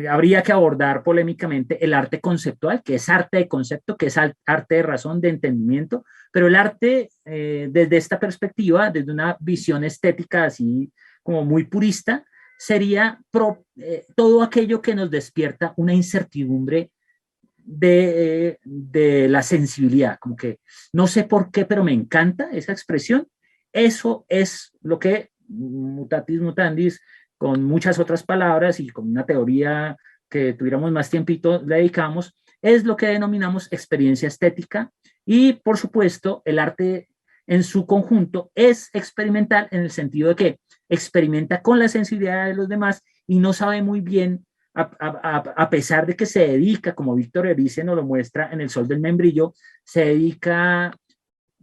habría que abordar polémicamente el arte conceptual, que es arte de concepto, que es arte de razón, de entendimiento, pero el arte desde esta perspectiva, desde una visión estética así como muy purista, sería todo aquello que nos despierta una incertidumbre de la sensibilidad, como que no sé por qué, pero me encanta esa expresión. Eso es lo que mutatis mutandis, con muchas otras palabras y con una teoría que tuviéramos más tiempito, le dedicamos, es lo que denominamos experiencia estética y, por supuesto, el arte en su conjunto es experimental en el sentido de que experimenta con la sensibilidad de los demás y no sabe muy bien a pesar de que se dedica, como Víctor Erice nos lo muestra en El Sol del Membrillo, se dedica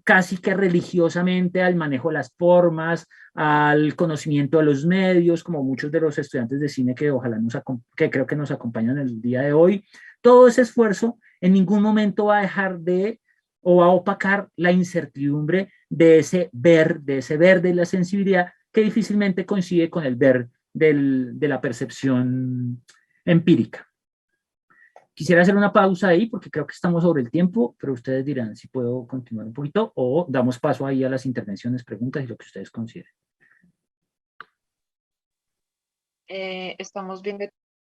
casi que religiosamente al manejo de las formas, al conocimiento de los medios, como muchos de los estudiantes de cine que ojalá que creo que nos acompañan el día de hoy. Todo ese esfuerzo en ningún momento va a dejar de o va a opacar la incertidumbre de ese ver de la sensibilidad que difícilmente coincide con el ver de la percepción empírica. Quisiera hacer una pausa ahí porque creo que estamos sobre el tiempo, pero ustedes dirán si puedo continuar un poquito o damos paso ahí a las intervenciones, preguntas y lo que ustedes consideren. Estamos bien de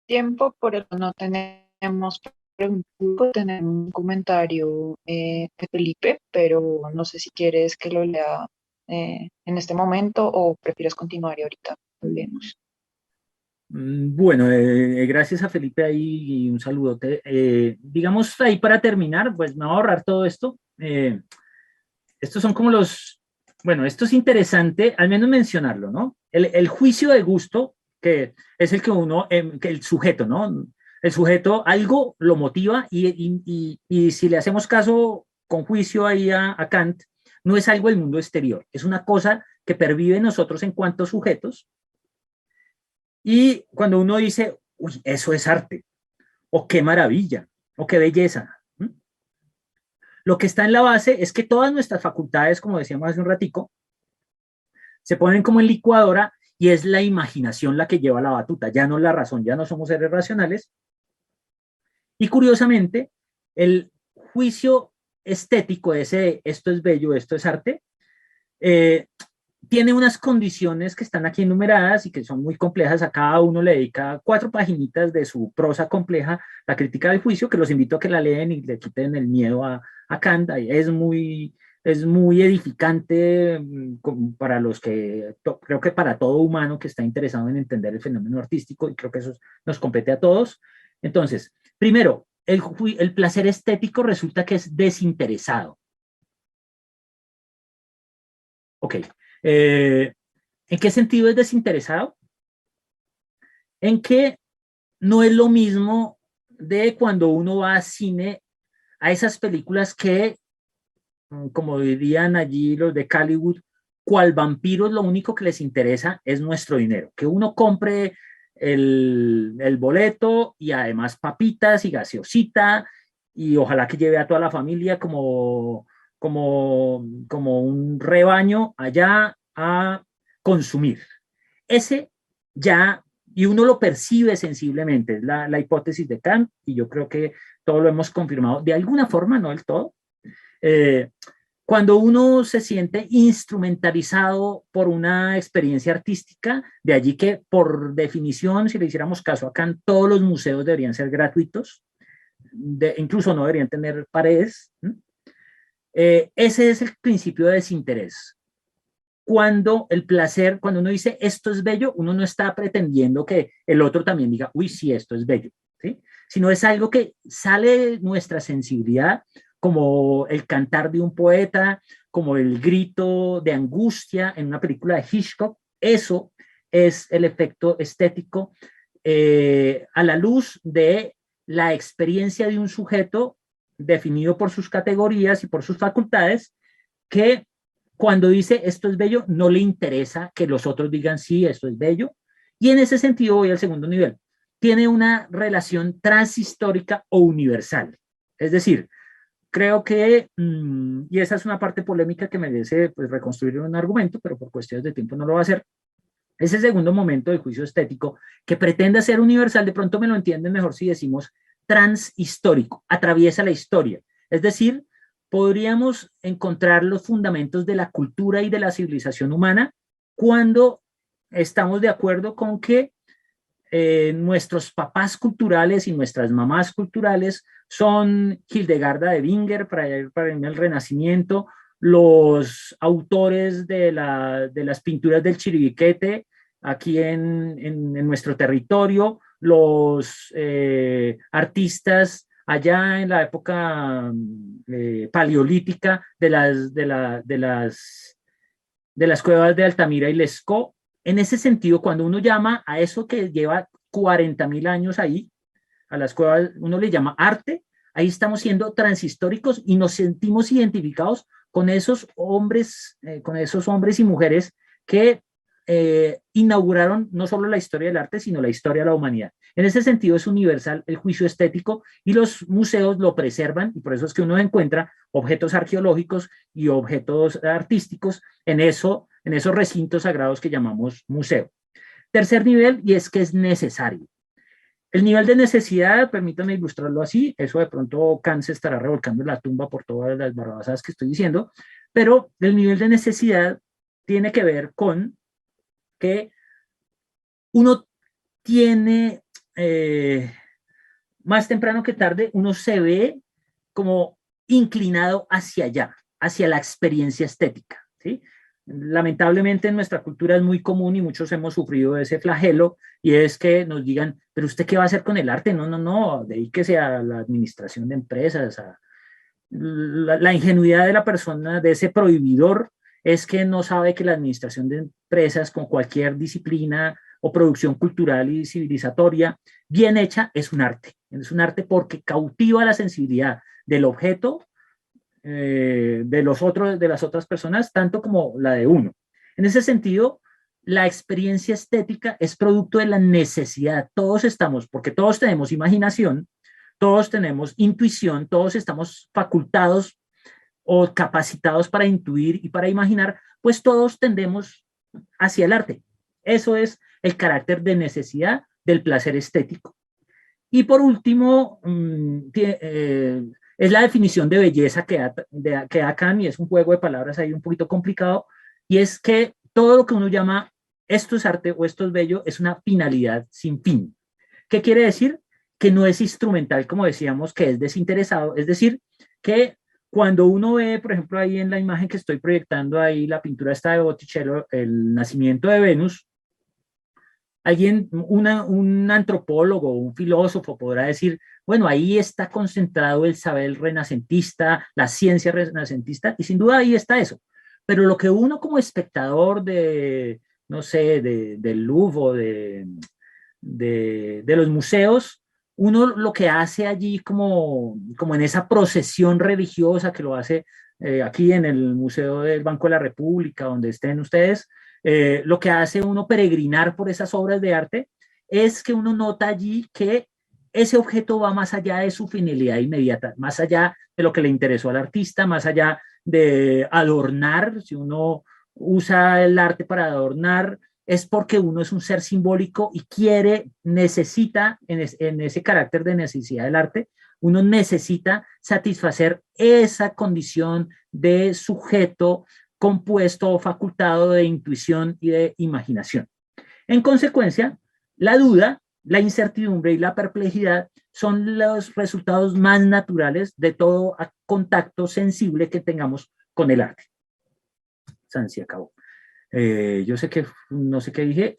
tiempo, por eso no tenemos preguntas, tenemos un comentario de Felipe, pero no sé si quieres que lo lea en este momento o prefieres continuar y ahorita hablemos. Bueno, gracias a Felipe ahí y un saludote. Digamos ahí para terminar, pues me voy a ahorrar todo esto. Estos son como bueno, esto es interesante, al menos mencionarlo, ¿no? El juicio de gusto, que es el que que el sujeto, ¿no? El sujeto algo lo motiva y si le hacemos caso con juicio ahí a Kant, no es algo del mundo exterior, es una cosa que pervive en nosotros en cuanto sujetos. Y cuando uno dice, uy, eso es arte, o qué maravilla, o qué belleza, lo que está en la base es que todas nuestras facultades, como decíamos hace un ratico, se ponen como en licuadora y es la imaginación la que lleva la batuta, ya no la razón, ya no somos seres racionales. Y curiosamente, el juicio estético ese de esto es bello, esto es arte, tiene unas condiciones que están aquí enumeradas y que son muy complejas. A cada uno le dedica 4 paginitas de su prosa compleja, la crítica del juicio, que los invito a que la leen y le quiten el miedo a Kant. Es muy edificante para los que, creo que para todo humano que está interesado en entender el fenómeno artístico, y creo que eso nos compete a todos. Entonces, primero, el placer estético resulta que es desinteresado. Ok. ¿En qué sentido es desinteresado? En que no es lo mismo de cuando uno va a cine, a esas películas que, como dirían allí los de Hollywood, cual vampiros lo único que les interesa es nuestro dinero, que uno compre el boleto y además papitas y gaseosita y ojalá que lleve a toda la familia como un rebaño allá a consumir. Ese ya, y uno lo percibe sensiblemente, es la hipótesis de Kant, y yo creo que todo lo hemos confirmado de alguna forma, no del todo. Cuando uno se siente instrumentalizado por una experiencia artística, de allí que por definición, si le hiciéramos caso a Kant, todos los museos deberían ser gratuitos, incluso no deberían tener paredes. Ese es el principio de desinterés. Cuando el placer, cuando uno dice esto es bello, uno no está pretendiendo que el otro también diga, uy, sí, esto es bello, ¿sí? Sino es algo que sale de nuestra sensibilidad, como el cantar de un poeta, como el grito de angustia en una película de Hitchcock. Eso es el efecto estético a la luz de la experiencia de un sujeto definido por sus categorías y por sus facultades, que cuando dice esto es bello, no le interesa que los otros digan sí, esto es bello. Y en ese sentido voy al segundo nivel. Tiene una relación transhistórica o universal. Es decir, creo que, y esa es una parte polémica que merece pues, reconstruir un argumento, pero por cuestiones de tiempo no lo va a hacer. Ese segundo momento del juicio estético que pretende ser universal, de pronto me lo entienden mejor si decimos transhistórico, atraviesa la historia. Es decir, podríamos encontrar los fundamentos de la cultura y de la civilización humana cuando estamos de acuerdo con que nuestros papás culturales y nuestras mamás culturales son Hildegarda de Bingen para el Renacimiento, los autores de las pinturas del Chiribiquete aquí en nuestro territorio, los artistas allá en la época paleolítica de las cuevas de Altamira y Lescot. En ese sentido, cuando uno llama a eso que lleva 40.000 años ahí, a las cuevas uno le llama arte. Ahí estamos siendo transhistóricos y nos sentimos identificados con esos hombres y mujeres que inauguraron no solo la historia del arte, sino la historia de la humanidad. En ese sentido es universal el juicio estético y los museos lo preservan, y por eso es que uno encuentra objetos arqueológicos y objetos artísticos en esos recintos sagrados que llamamos museo. Tercer nivel, y es que es necesario. El nivel de necesidad, permítanme ilustrarlo así, eso de pronto Kant se estará revolcando en la tumba por todas las barrabasadas que estoy diciendo, pero el nivel de necesidad tiene que ver con que uno tiene, más temprano que tarde, uno se ve como inclinado hacia allá, hacia la experiencia estética, ¿sí? Lamentablemente en nuestra cultura es muy común y muchos hemos sufrido ese flagelo, y es que nos digan, pero ¿usted qué va a hacer con el arte? No, no, no, dedíquese a la administración de empresas. La ingenuidad de la persona, de ese prohibidor, es que no sabe que la administración de empresas con cualquier disciplina o producción cultural y civilizatoria bien hecha es un arte porque cautiva la sensibilidad del objeto, de las otras personas, tanto como la de uno. En ese sentido, la experiencia estética es producto de la necesidad. Todos estamos, porque todos tenemos imaginación, todos tenemos intuición, todos estamos facultados o capacitados para intuir y para imaginar, pues todos tendemos hacia el arte. Eso es el carácter de necesidad del placer estético. Y por último, es la definición de belleza que da Kant, y es un juego de palabras ahí un poquito complicado, y es que todo lo que uno llama esto es arte o esto es bello es una finalidad sin fin. ¿Qué quiere decir? Que no es instrumental, como decíamos, que es desinteresado. Es decir, que cuando uno ve, por ejemplo, ahí en la imagen que estoy proyectando ahí, la pintura esta de Botticelli, el nacimiento de Venus, un antropólogo, un filósofo podrá decir, bueno, ahí está concentrado el saber renacentista, la ciencia renacentista, y sin duda ahí está eso. Pero lo que uno como espectador no sé, del Louvre, de los museos, uno lo que hace allí como en esa procesión religiosa que lo hace aquí en el Museo del Banco de la República, donde estén ustedes, lo que hace uno peregrinar por esas obras de arte es que uno nota allí que ese objeto va más allá de su finalidad inmediata, más allá de lo que le interesó al artista, más allá de adornar. Si uno usa el arte para adornar, es porque uno es un ser simbólico y necesita, en ese carácter de necesidad del arte, uno necesita satisfacer esa condición de sujeto compuesto o facultado de intuición y de imaginación. En consecuencia, la duda, la incertidumbre y la perplejidad son los resultados más naturales de todo contacto sensible que tengamos con el arte. San se acabó. Yo sé que no sé qué dije,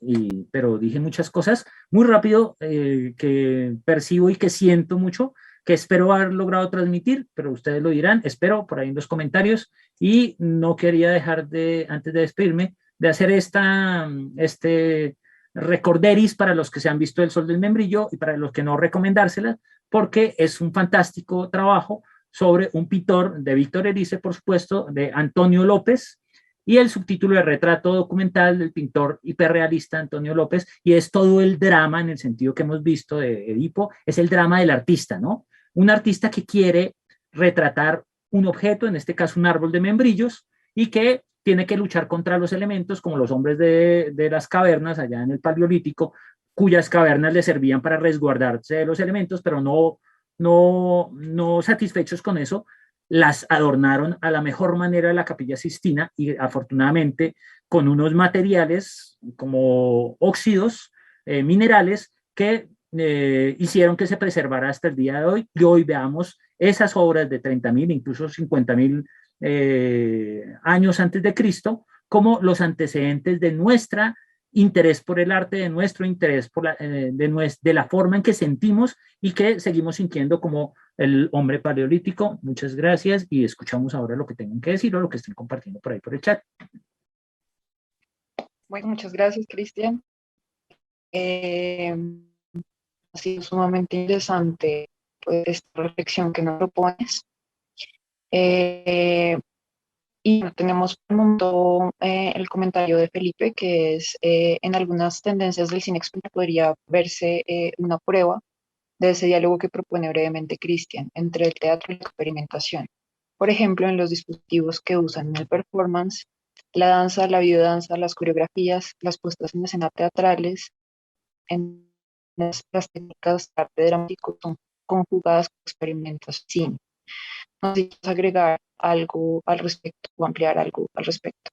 pero dije muchas cosas muy rápido que percibo y que siento mucho, que espero haber logrado transmitir, pero ustedes lo dirán, espero por ahí en los comentarios. Y no quería dejar antes de despedirme, de hacer este recorderis para los que se han visto El Sol del Membrillo y para los que no, recomendársela, porque es un fantástico trabajo sobre un pintor de Víctor Erice, por supuesto, de Antonio López, y el subtítulo de retrato documental del pintor hiperrealista Antonio López, y es todo el drama, en el sentido que hemos visto de Edipo, es el drama del artista, ¿no? Un artista que quiere retratar un objeto, en este caso un árbol de membrillos, y que tiene que luchar contra los elementos, como los hombres de las cavernas allá en el Paleolítico, cuyas cavernas le servían para resguardarse de los elementos, pero no satisfechos con eso, las adornaron a la mejor manera de la Capilla Sistina, y afortunadamente con unos materiales como óxidos, minerales, que hicieron que se preservara hasta el día de hoy, y hoy veamos esas obras de 30.000, incluso 50.000 años antes de Cristo, como los antecedentes de nuestra interés por el arte, de nuestro interés de la forma en que sentimos y que seguimos sintiendo como el hombre paleolítico. Muchas gracias, y escuchamos ahora lo que tengan que decir o lo que estén compartiendo por ahí por el chat. Bueno, muchas gracias, Cristian. ha sido sumamente interesante pues, esta reflexión que nos propones. Eh, y bueno, tenemos por el momento el comentario de Felipe, que es en algunas tendencias del cine experimental podría verse una prueba de ese diálogo que propone brevemente Cristian entre el teatro y la experimentación. Por ejemplo, en los dispositivos que usan en el performance, la danza, la videodanza, las coreografías, las puestas en escena teatrales, en las técnicas de arte dramático son conjugadas con experimentación. No sé si quieres agregar algo al respecto o ampliar algo al respecto.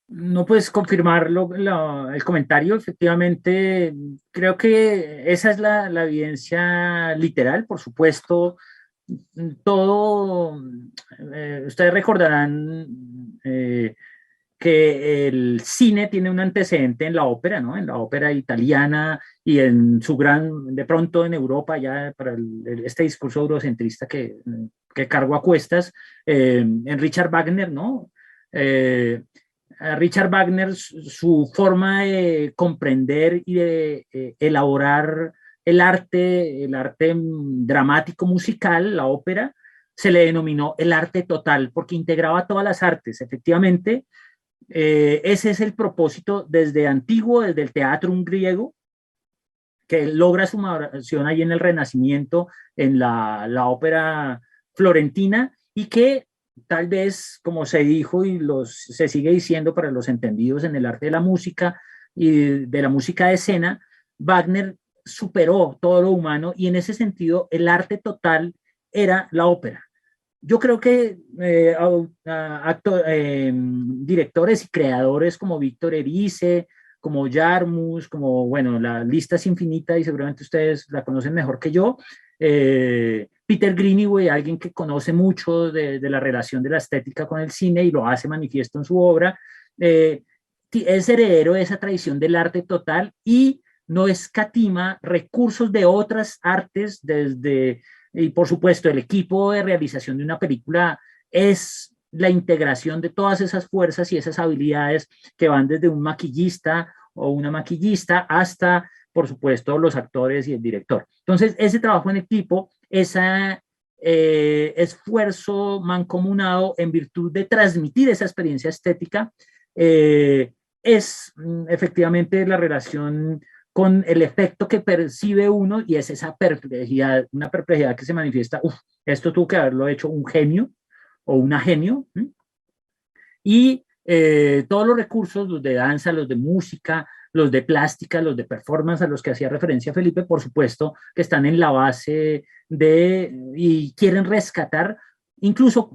No puedes confirmar el comentario, efectivamente, creo que esa es la evidencia literal, por supuesto, todo, ustedes recordarán que el cine tiene un antecedente en la ópera, ¿no? En la ópera italiana y en su de pronto en Europa, ya para este discurso eurocentrista que cargo a cuestas, en Richard Wagner, ¿no? A Richard Wagner, su forma de comprender y de elaborar el arte dramático musical, la ópera, se le denominó el arte total, porque integraba todas las artes. Efectivamente, ese es el propósito desde antiguo, desde el teatro griego, que logra su maduración ahí en el Renacimiento, en la ópera florentina, y que tal vez, como se dijo y se sigue diciendo para los entendidos en el arte de la música y de la música de escena, Wagner superó todo lo humano y en ese sentido el arte total era la ópera. Yo creo que directores y creadores como Víctor Erice, como Jarmus, como, bueno, la lista es infinita y seguramente ustedes la conocen mejor que yo. Peter Greenaway, alguien que conoce mucho de la relación de la estética con el cine y lo hace manifiesto en su obra, es heredero de esa tradición del arte total y no escatima recursos de otras artes y por supuesto el equipo de realización de una película es la integración de todas esas fuerzas y esas habilidades que van desde un maquillista o una maquillista hasta, por supuesto, los actores y el director. Entonces, ese trabajo en equipo, ese esfuerzo mancomunado en virtud de transmitir esa experiencia estética, es efectivamente la relación con el efecto que percibe uno y es esa perplejidad, una perplejidad que se manifiesta, esto tuvo que haberlo hecho un genio o una genio, ¿sí? Y todos los recursos, los de danza, los de música, los de plástica, los de performance a los que hacía referencia Felipe, por supuesto, que están en la base y quieren rescatar, incluso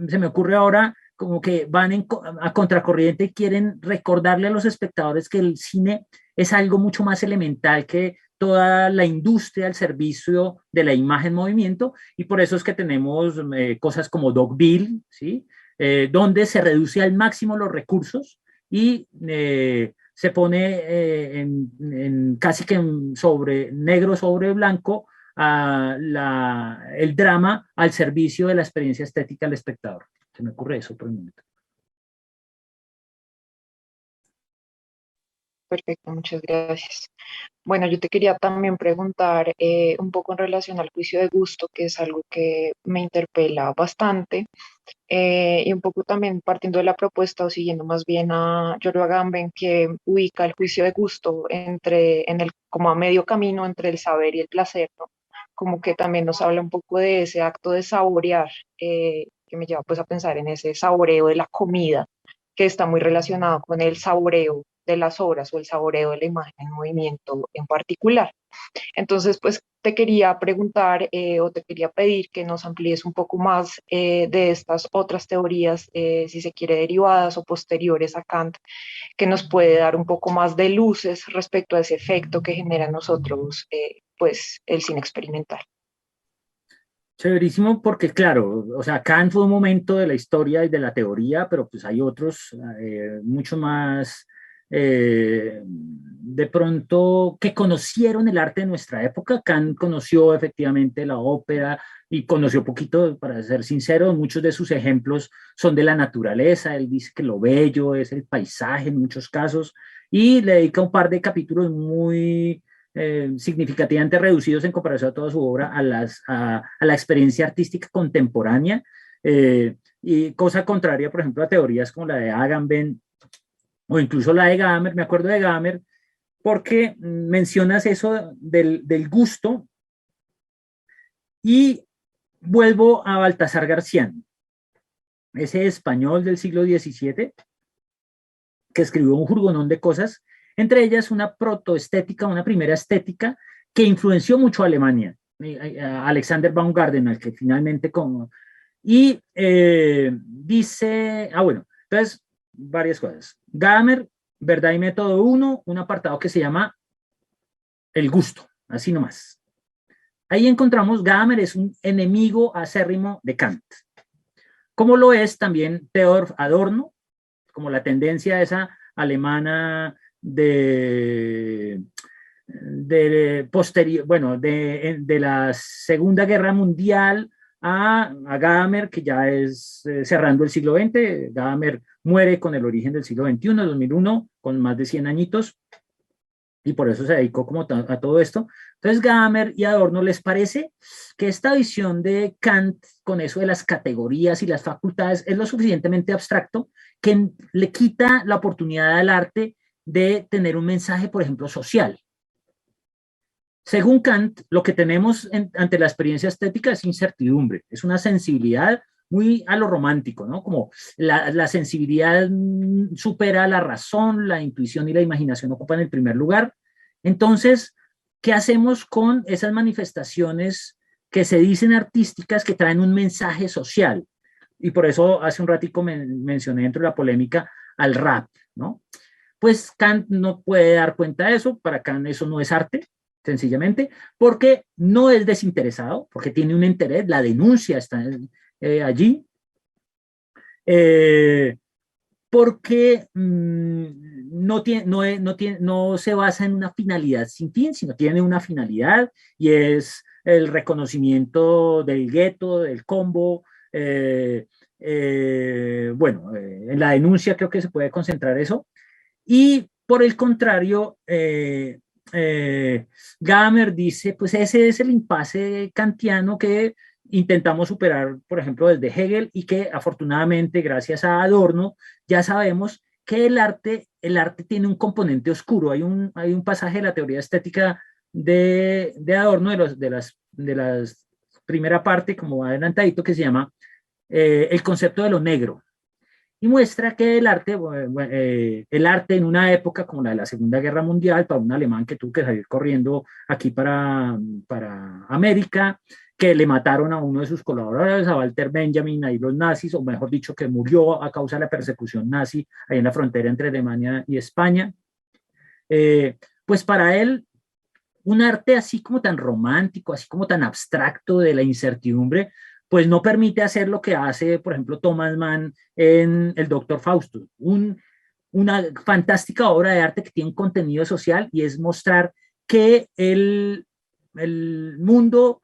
se me ocurre ahora como que van a contracorriente y quieren recordarle a los espectadores que el cine es algo mucho más elemental que toda la industria al servicio de la imagen movimiento y por eso es que tenemos cosas como Dogville, ¿sí? Donde se reduce al máximo los recursos y se pone casi que sobre negro sobre blanco el drama al servicio de la experiencia estética del espectador. Se me ocurre eso por el momento. Perfecto, muchas gracias. Bueno, yo te quería también preguntar un poco en relación al juicio de gusto, que es algo que me interpela bastante, y un poco también partiendo de la propuesta o siguiendo más bien a Yoruba Agamben, que ubica el juicio de gusto como a medio camino entre el saber y el placer, ¿no? Como que también nos habla un poco de ese acto de saborear, que me lleva pues a pensar en ese saboreo de la comida, que está muy relacionado con el saboreo de las obras o el saboreo de la imagen en movimiento en particular. Entonces, pues te quería preguntar o te quería pedir que nos amplíes un poco más de estas otras teorías, si se quiere, derivadas o posteriores a Kant, que nos puede dar un poco más de luces respecto a ese efecto que genera en nosotros, pues, el cine experimental. Chéverísimo, porque claro, o sea, Kant fue un momento de la historia y de la teoría, pero pues hay otros mucho más de pronto que conocieron el arte de nuestra época. Kant conoció efectivamente la ópera y conoció poquito, para ser sincero, muchos de sus ejemplos son de la naturaleza. Él dice que lo bello es el paisaje en muchos casos y le dedica un par de capítulos muy significativamente reducidos en comparación a toda su obra a la experiencia artística contemporánea, y cosa contraria, por ejemplo, a teorías como la de Agamben o incluso la de Gadamer. Me acuerdo de Gadamer porque mencionas eso del gusto, y vuelvo a Baltasar Garcián, ese español del siglo XVII, que escribió un jurgonón de cosas, entre ellas una protoestética, una primera estética que influenció mucho a Alemania, a Alexander Baumgarten, al que finalmente como... Y dice, bueno, entonces, varias cosas. Gadamer, Verdad y Método 1, un apartado que se llama El gusto, así nomás. Ahí encontramos, Gadamer es un enemigo acérrimo de Kant, como lo es también Theodor Adorno, como la tendencia esa alemana de la Segunda Guerra Mundial a Gadamer, que ya es cerrando el siglo XX. Gadamer muere con el origen del siglo XXI, 2001, con más de 100 añitos, y por eso se dedicó como a todo esto. Entonces, Gadamer y Adorno, ¿les parece que esta visión de Kant con eso de las categorías y las facultades es lo suficientemente abstracto que le quita la oportunidad al arte de tener un mensaje, por ejemplo, social? Según Kant, lo que tenemos ante la experiencia estética es incertidumbre, es una sensibilidad muy a lo romántico, ¿no? Como la sensibilidad supera la razón, la intuición y la imaginación ocupan el primer lugar. Entonces, ¿qué hacemos con esas manifestaciones que se dicen artísticas que traen un mensaje social? Y por eso hace un ratico mencioné dentro de la polémica al rap, ¿no? Pues Kant no puede dar cuenta de eso. Para Kant eso no es arte, sencillamente, porque no es desinteresado, porque tiene un interés, la denuncia está allí, porque no se basa en una finalidad sin fin, sino tiene una finalidad, y es el reconocimiento del gueto, del combo. En la denuncia creo que se puede concentrar eso. Y por el contrario, Gadamer dice, pues ese es el impasse kantiano que intentamos superar, por ejemplo, desde Hegel, y que afortunadamente, gracias a Adorno, ya sabemos que el arte tiene un componente oscuro. Hay un pasaje de la teoría estética de Adorno, de las primera parte, como adelantadito, que se llama el concepto de lo negro, y muestra que el arte en una época como la de la Segunda Guerra Mundial, para un alemán que tuvo que salir corriendo aquí para América, que le mataron a uno de sus colaboradores, a Walter Benjamin, ahí los nazis, o mejor dicho, que murió a causa de la persecución nazi ahí en la frontera entre Alemania y España. Pues para él, un arte así como tan romántico, así como tan abstracto de la incertidumbre, pues no permite hacer lo que hace, por ejemplo, Thomas Mann en El Doctor Fausto, una fantástica obra de arte que tiene un contenido social, y es mostrar que el mundo,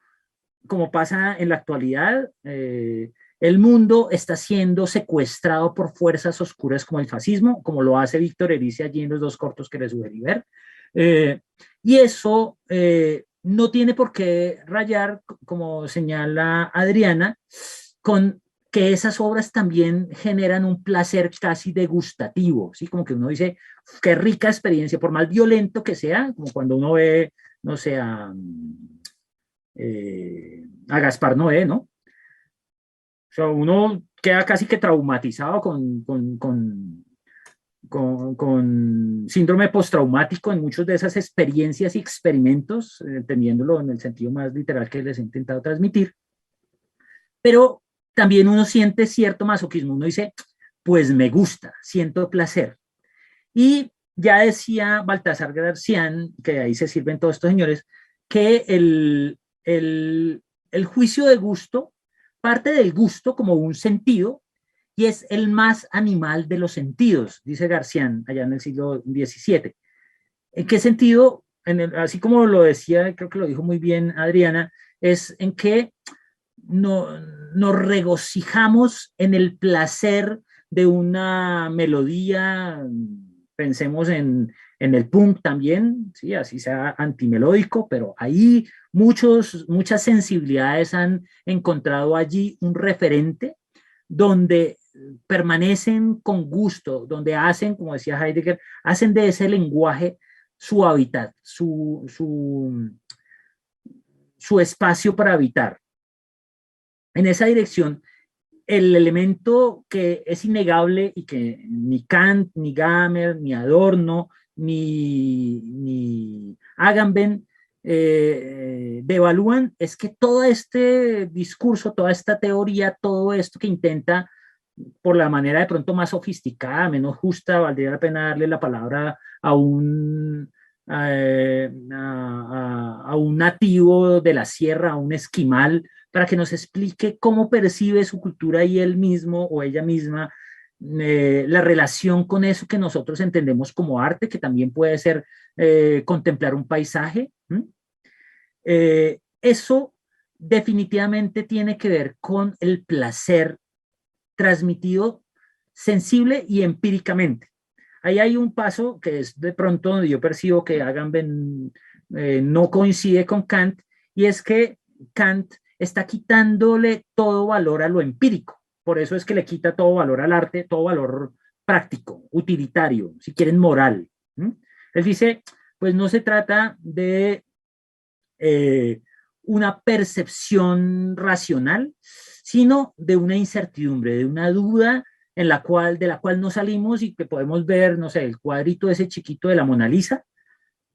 como pasa en la actualidad, el mundo está siendo secuestrado por fuerzas oscuras como el fascismo, como lo hace Víctor Erice allí en los dos cortos que le sugerí ver. Y eso no tiene por qué rayar, como señala Adriana, con que esas obras también generan un placer casi degustativo, ¿sí? Como que uno dice, qué rica experiencia, por más violento que sea, como cuando uno ve, no sé, a Gaspar Noé, ¿no? O sea, uno queda casi que traumatizado con síndrome postraumático en muchas de esas experiencias y experimentos, entendiéndolo en el sentido más literal que les he intentado transmitir. Pero también uno siente cierto masoquismo, uno dice, pues me gusta, siento placer. Y ya decía Baltasar Gracián, que ahí se sirven todos estos señores, que el juicio de gusto parte del gusto como un sentido, y es el más animal de los sentidos, dice Garcián allá en el siglo XVII. ¿En qué sentido? Así como lo decía, creo que lo dijo muy bien Adriana, es en que nos regocijamos en el placer de una melodía. Pensemos en el punk también, ¿sí? Así sea antimelódico, pero ahí muchas sensibilidades han encontrado allí un referente donde permanecen con gusto, donde hacen, como decía Heidegger, hacen de ese lenguaje su hábitat, su espacio para habitar. En esa dirección, el elemento que es innegable y que ni Kant, ni Gamer, ni Adorno, ni Agamben devalúan es que todo este discurso, toda esta teoría, todo esto que intenta por la manera de pronto más sofisticada, menos justa, valdría la pena darle la palabra a a un nativo de la sierra, a un esquimal, para que nos explique cómo percibe su cultura y él mismo o ella misma la relación con eso que nosotros entendemos como arte, que también puede ser contemplar un paisaje. Eso definitivamente tiene que ver con el placer transmitido sensible y empíricamente. Ahí hay un paso que es de pronto donde yo percibo que Agamben no coincide con Kant, y es que Kant está quitándole todo valor a lo empírico. Por eso es que le quita todo valor al arte, todo valor práctico, utilitario, si quieren moral. Él dice, pues no se trata de una percepción racional, sino de una incertidumbre, de una duda de la cual no salimos y que podemos ver, no sé, el cuadrito ese chiquito de la Mona Lisa.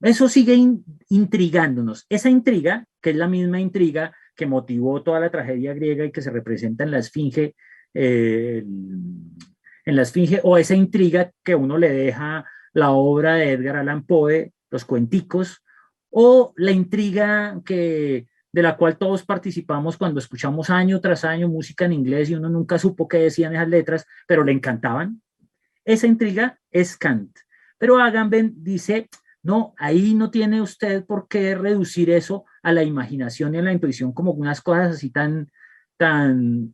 Eso sigue intrigándonos. Esa intriga, que es la misma intriga que motivó toda la tragedia griega y que se representa en la Esfinge, o esa intriga que uno le deja la obra de Edgar Allan Poe, los cuenticos, o la intriga de la cual todos participamos cuando escuchamos año tras año música en inglés y uno nunca supo qué decían esas letras, pero le encantaban. Esa intriga es Kant. Pero Agamben dice, no, ahí no tiene usted por qué reducir eso a la imaginación y a la intuición como unas cosas así tan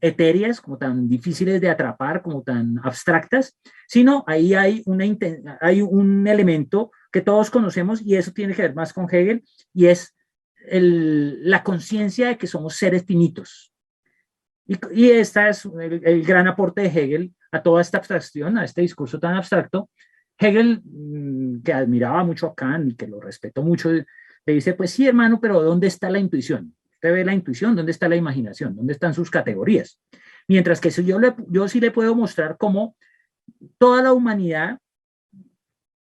etéreas, como tan difíciles de atrapar, como tan abstractas, sino ahí hay un elemento que todos conocemos y eso tiene que ver más con Hegel y es la conciencia de que somos seres finitos. Y este es el gran aporte de Hegel a toda esta abstracción, a este discurso tan abstracto. Hegel, que admiraba mucho a Kant y que lo respetó mucho, le dice, pues sí, hermano, pero ¿dónde está la intuición? Usted ve la intuición, ¿dónde está la imaginación? ¿Dónde están sus categorías? Mientras que yo sí le puedo mostrar cómo toda la humanidad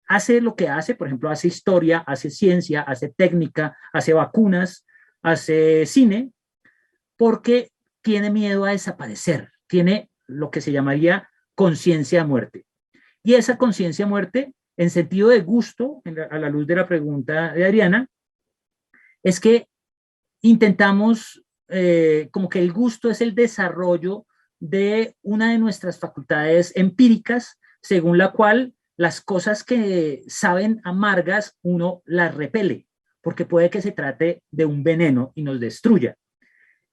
hace lo que hace, por ejemplo, hace historia, hace ciencia, hace técnica, hace vacunas, hace cine, porque tiene miedo a desaparecer, tiene lo que se llamaría conciencia de muerte. Y esa conciencia de muerte, en sentido de gusto, a la luz de la pregunta de Adriana, es que intentamos, como que el gusto es el desarrollo de una de nuestras facultades empíricas, según la cual las cosas que saben amargas uno las repele, porque puede que se trate de un veneno y nos destruya.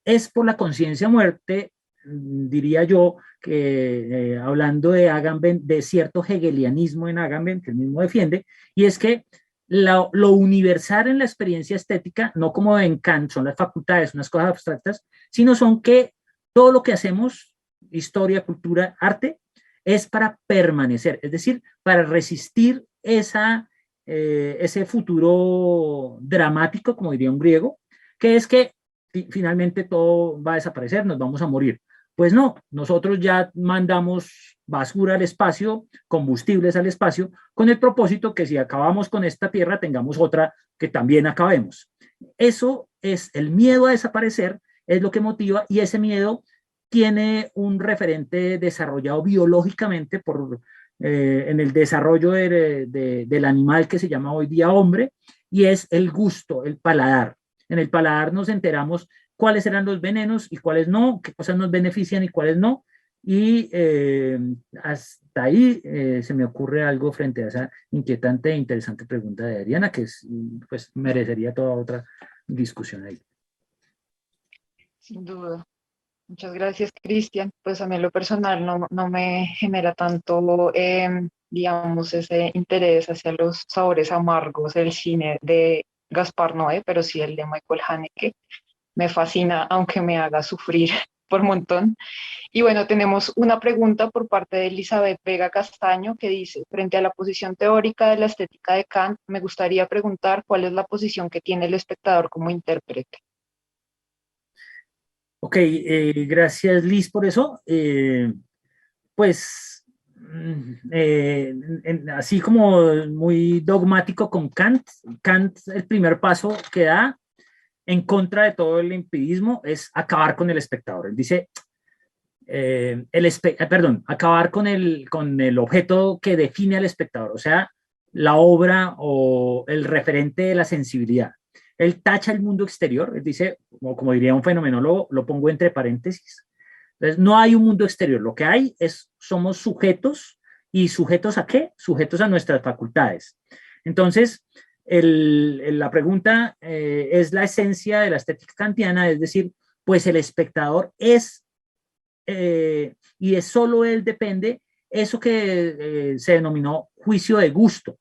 Es por la conciencia muerte, diría yo, que hablando de Agamben, de cierto hegelianismo en Agamben, que él mismo defiende, y es que lo universal en la experiencia estética, no como en Kant, son las facultades, unas cosas abstractas, sino son que todo lo que hacemos, historia, cultura, arte, es para permanecer, es decir, para resistir ese futuro dramático, como diría un griego, que es que finalmente todo va a desaparecer, nos vamos a morir. Pues no, nosotros ya mandamos basura al espacio, combustibles al espacio, con el propósito que si acabamos con esta tierra, tengamos otra que también acabemos. Eso es el miedo a desaparecer, es lo que motiva, y ese miedo tiene un referente desarrollado biológicamente en el desarrollo del animal que se llama hoy día hombre, y es el gusto, el paladar. En el paladar nos enteramos cuáles eran los venenos y cuáles no, qué cosas nos benefician y cuáles no. Y hasta ahí se me ocurre algo frente a esa inquietante e interesante pregunta de Adriana, que pues merecería toda otra discusión ahí. Sin duda. Muchas gracias, Cristian. Pues a mí en lo personal no me genera tanto digamos, ese interés hacia los sabores amargos del cine de Gaspar Noé, pero sí el de Michael Haneke. Me fascina, aunque me haga sufrir por montón. Y bueno, tenemos una pregunta por parte de Elizabeth Vega Castaño que dice, frente a la posición teórica de la estética de Kant, me gustaría preguntar cuál es la posición que tiene el espectador como intérprete. Ok, gracias Liz por eso. Pues, así como muy dogmático con Kant, Kant el primer paso que da en contra de todo el empirismo es acabar con el espectador. Él dice, perdón, acabar con el objeto que define al espectador, o sea, la obra o el referente de la sensibilidad. Él tacha el mundo exterior, él dice, como diría un fenomenólogo, lo pongo entre paréntesis. Entonces, no hay un mundo exterior, lo que hay es, somos sujetos, ¿y sujetos a qué? Sujetos a nuestras facultades. Entonces, la pregunta es la esencia de la estética kantiana, es decir, pues el espectador es y de solo él depende eso que se denominó juicio de gusto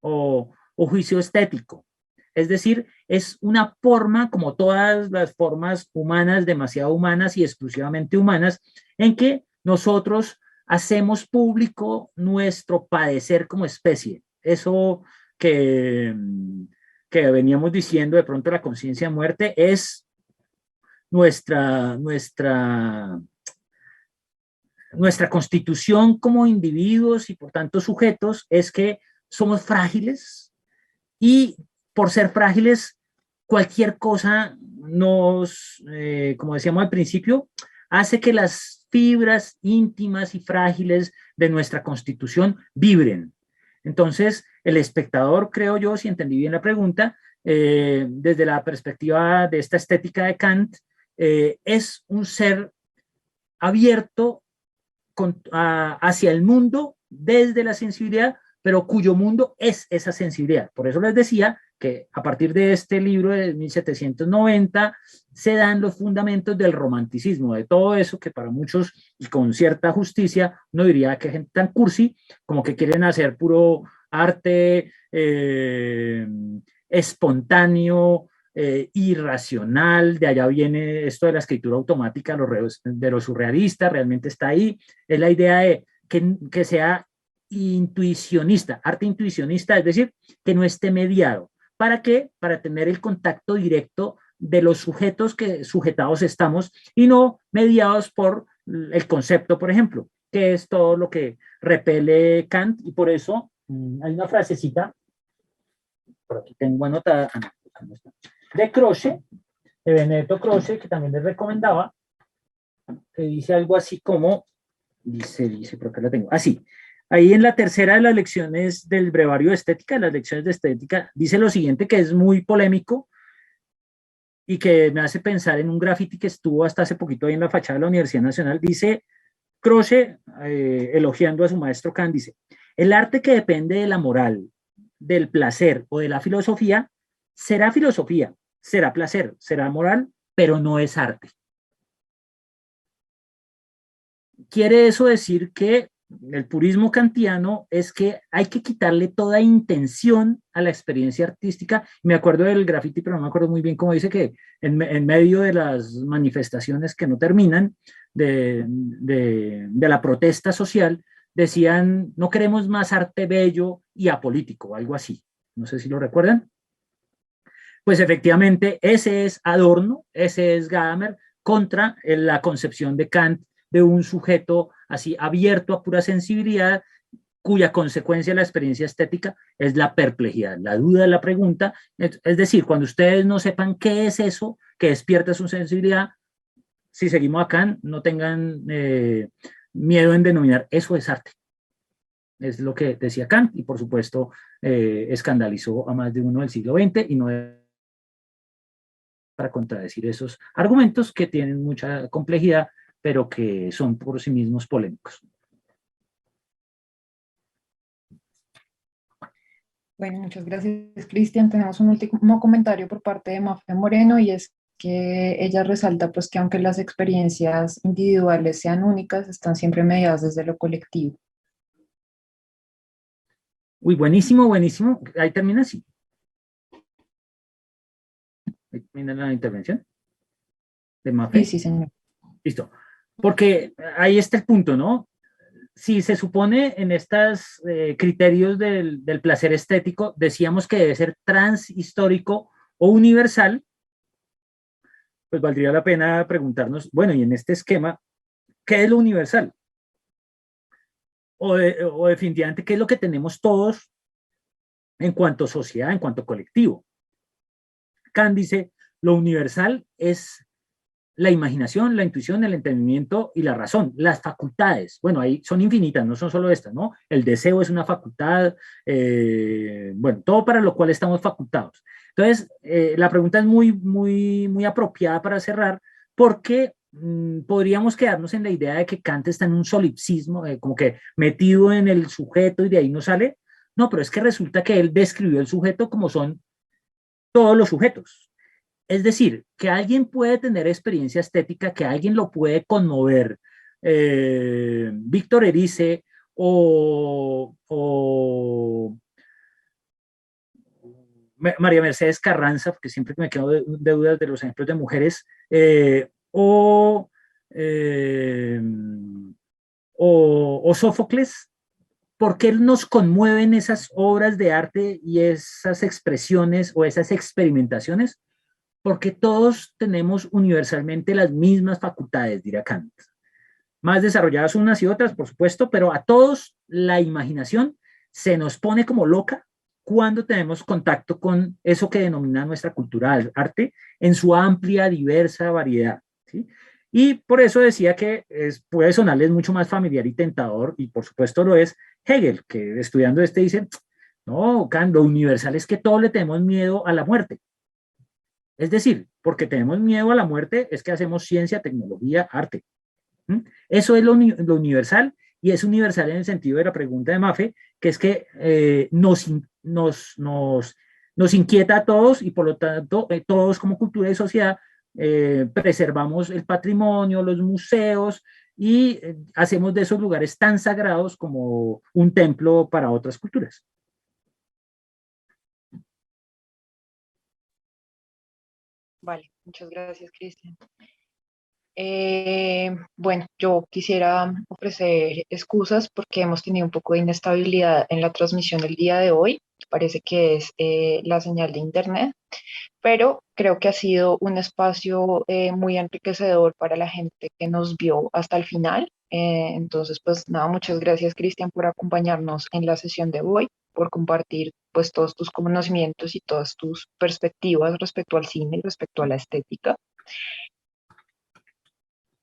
o juicio estético. Es decir, es una forma, como todas las formas humanas, demasiado humanas y exclusivamente humanas, en que nosotros hacemos público nuestro padecer como especie. Eso que, que veníamos diciendo de pronto la conciencia de muerte es nuestra nuestra constitución como individuos y por tanto sujetos es que somos frágiles y por ser frágiles cualquier cosa nos, como decíamos al principio, hace que las fibras íntimas y frágiles de nuestra constitución vibren. Entonces, el espectador, creo yo, si entendí bien la pregunta, desde la perspectiva de esta estética de Kant, es un ser abierto hacia el mundo desde la sensibilidad, pero cuyo mundo es esa sensibilidad. Por eso les decía que a partir de este libro de 1790 se dan los fundamentos del romanticismo, de todo eso que para muchos y con cierta justicia no diría que gente tan cursi como que quieren hacer puro arte espontáneo, irracional, de allá viene esto de la escritura automática de los surrealistas, realmente está ahí, es la idea de que sea intuicionista, arte intuicionista, es decir, que no esté mediado. ¿Para qué? Para tener el contacto directo de los sujetos que sujetados estamos y no mediados por el concepto, por ejemplo, que es todo lo que repele Kant y por eso hay una frasecita, por aquí tengo anotada, de Croce, de Benedetto Croce, que también les recomendaba, que dice algo así como, dice, por acá la tengo, así, ahí en la tercera de las lecciones del brevario de estética, las lecciones de estética, dice lo siguiente que es muy polémico y que me hace pensar en un graffiti que estuvo hasta hace poquito ahí en la fachada de la Universidad Nacional, dice Croce, elogiando a su maestro Kant, dice, el arte que depende de la moral, del placer o de la filosofía, será placer, será moral, pero no es arte. Quiere eso decir que el purismo kantiano es que hay que quitarle toda intención a la experiencia artística. Me acuerdo del graffiti, pero no me acuerdo muy bien cómo dice que en medio de las manifestaciones que no terminan de la protesta social, decían, no queremos más arte bello y apolítico, algo así. No sé si lo recuerdan. Pues efectivamente, ese es Adorno, ese es Gadamer, contra la concepción de Kant de un sujeto así abierto a pura sensibilidad, cuya consecuencia de la experiencia estética es la perplejidad, la duda de la pregunta. Es decir, cuando ustedes no sepan qué es eso que despierta su sensibilidad, si seguimos a Kant, no tengan miedo en denominar eso es arte. Es lo que decía Kant y por supuesto escandalizó a más de uno del siglo XX y no para contradecir esos argumentos que tienen mucha complejidad, pero que son por sí mismos polémicos. Bueno, muchas gracias, Cristian. Tenemos un último comentario por parte de Mafe Moreno y es que ella resalta pues que aunque las experiencias individuales sean únicas, están siempre mediadas desde lo colectivo. Uy, buenísimo, buenísimo. Ahí termina, sí. Ahí termina la intervención de Sí, Mafe. sí, señor. Listo. Porque ahí está el punto, ¿no? Si se supone en estos criterios del placer estético, decíamos que debe ser transhistórico o universal, pues valdría la pena preguntarnos, bueno, y en este esquema, ¿qué es lo universal? O definitivamente, ¿qué es lo que tenemos todos en cuanto a sociedad, en cuanto a colectivo? Kant dice, lo universal es la imaginación, la intuición, el entendimiento y la razón, las facultades. Bueno, ahí son infinitas, no son solo estas, ¿no? El deseo es una facultad, bueno, todo para lo cual estamos facultados. Entonces, la pregunta es muy apropiada para cerrar, porque podríamos quedarnos en la idea de que Kant está en un solipsismo, como que metido en el sujeto y de ahí no sale. No, pero es que resulta que él describió el sujeto como son todos los sujetos. Es decir, que alguien puede tener experiencia estética, que alguien lo puede conmover. Víctor Erice o María Mercedes Carranza, porque siempre me quedo de dudas de los ejemplos de mujeres, eh, o Sófocles, ¿por qué nos conmueven esas obras de arte y esas expresiones o esas experimentaciones? Porque todos tenemos universalmente las mismas facultades, dirá Kant. Más desarrolladas unas y otras, por supuesto, pero a todos la imaginación se nos pone como loca cuando tenemos contacto con eso que denomina nuestra cultura del arte en su amplia, diversa variedad. ¿Sí? Y por eso decía que puede sonarles mucho más familiar y tentador, y por supuesto lo es, Hegel, que estudiando dice, no, Kant, lo universal es que todos le tenemos miedo a la muerte. Es decir, porque tenemos miedo a la muerte, es que hacemos ciencia, tecnología, arte. ¿Mm? Eso es lo universal, y es universal en el sentido de la pregunta de Mafe, que es que nos inquieta a todos y por lo tanto todos como cultura y sociedad preservamos el patrimonio, los museos y hacemos de esos lugares tan sagrados como un templo para otras culturas. Vale, muchas gracias, Cristian. Bueno, yo quisiera ofrecer excusas porque hemos tenido un poco de inestabilidad en la transmisión del día de hoy. Parece que es la señal de internet, pero creo que ha sido un espacio muy enriquecedor para la gente que nos vio hasta el final. Entonces, pues nada, muchas gracias, Cristian, por acompañarnos en la sesión de hoy, por compartir pues todos tus conocimientos y todas tus perspectivas respecto al cine y respecto a la estética.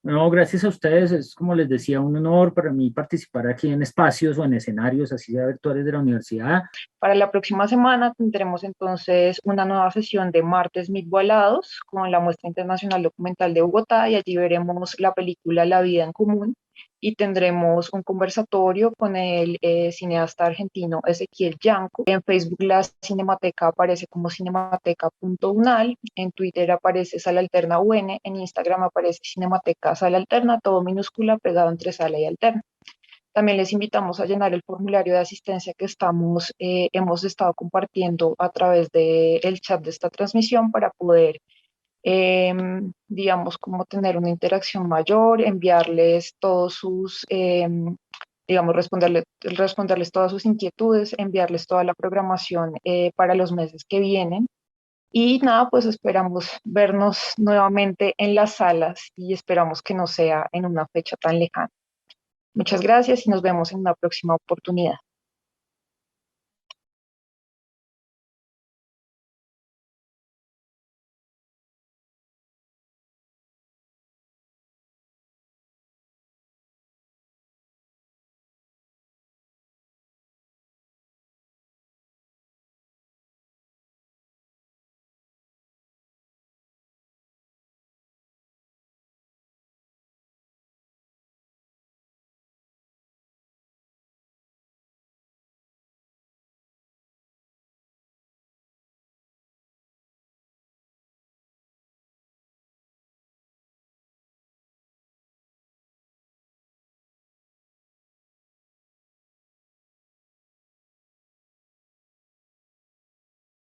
No, gracias a ustedes. Es como les decía, un honor para mí participar aquí en espacios o en escenarios así sea virtuales de la universidad. Para la próxima semana tendremos entonces una nueva sesión de Martes Mil Volados con la Muestra Internacional Documental de Bogotá, y allí veremos la película La Vida en Común, y tendremos un conversatorio con el cineasta argentino Ezequiel Yanco. En Facebook la Cinemateca aparece como cinemateca.unal, en Twitter aparece Sala Alterna UN, en Instagram aparece Cinemateca Sala Alterna, todo minúscula pegado entre sala y alterna. También les invitamos a llenar el formulario de asistencia que hemos estado compartiendo a través del chat de esta transmisión para poder, digamos, como tener una interacción mayor, enviarles todos digamos, responderles todas sus inquietudes, enviarles toda la programación para los meses que vienen. Y nada, pues esperamos vernos nuevamente en las salas y esperamos que no sea en una fecha tan lejana. Muchas gracias y nos vemos en una próxima oportunidad.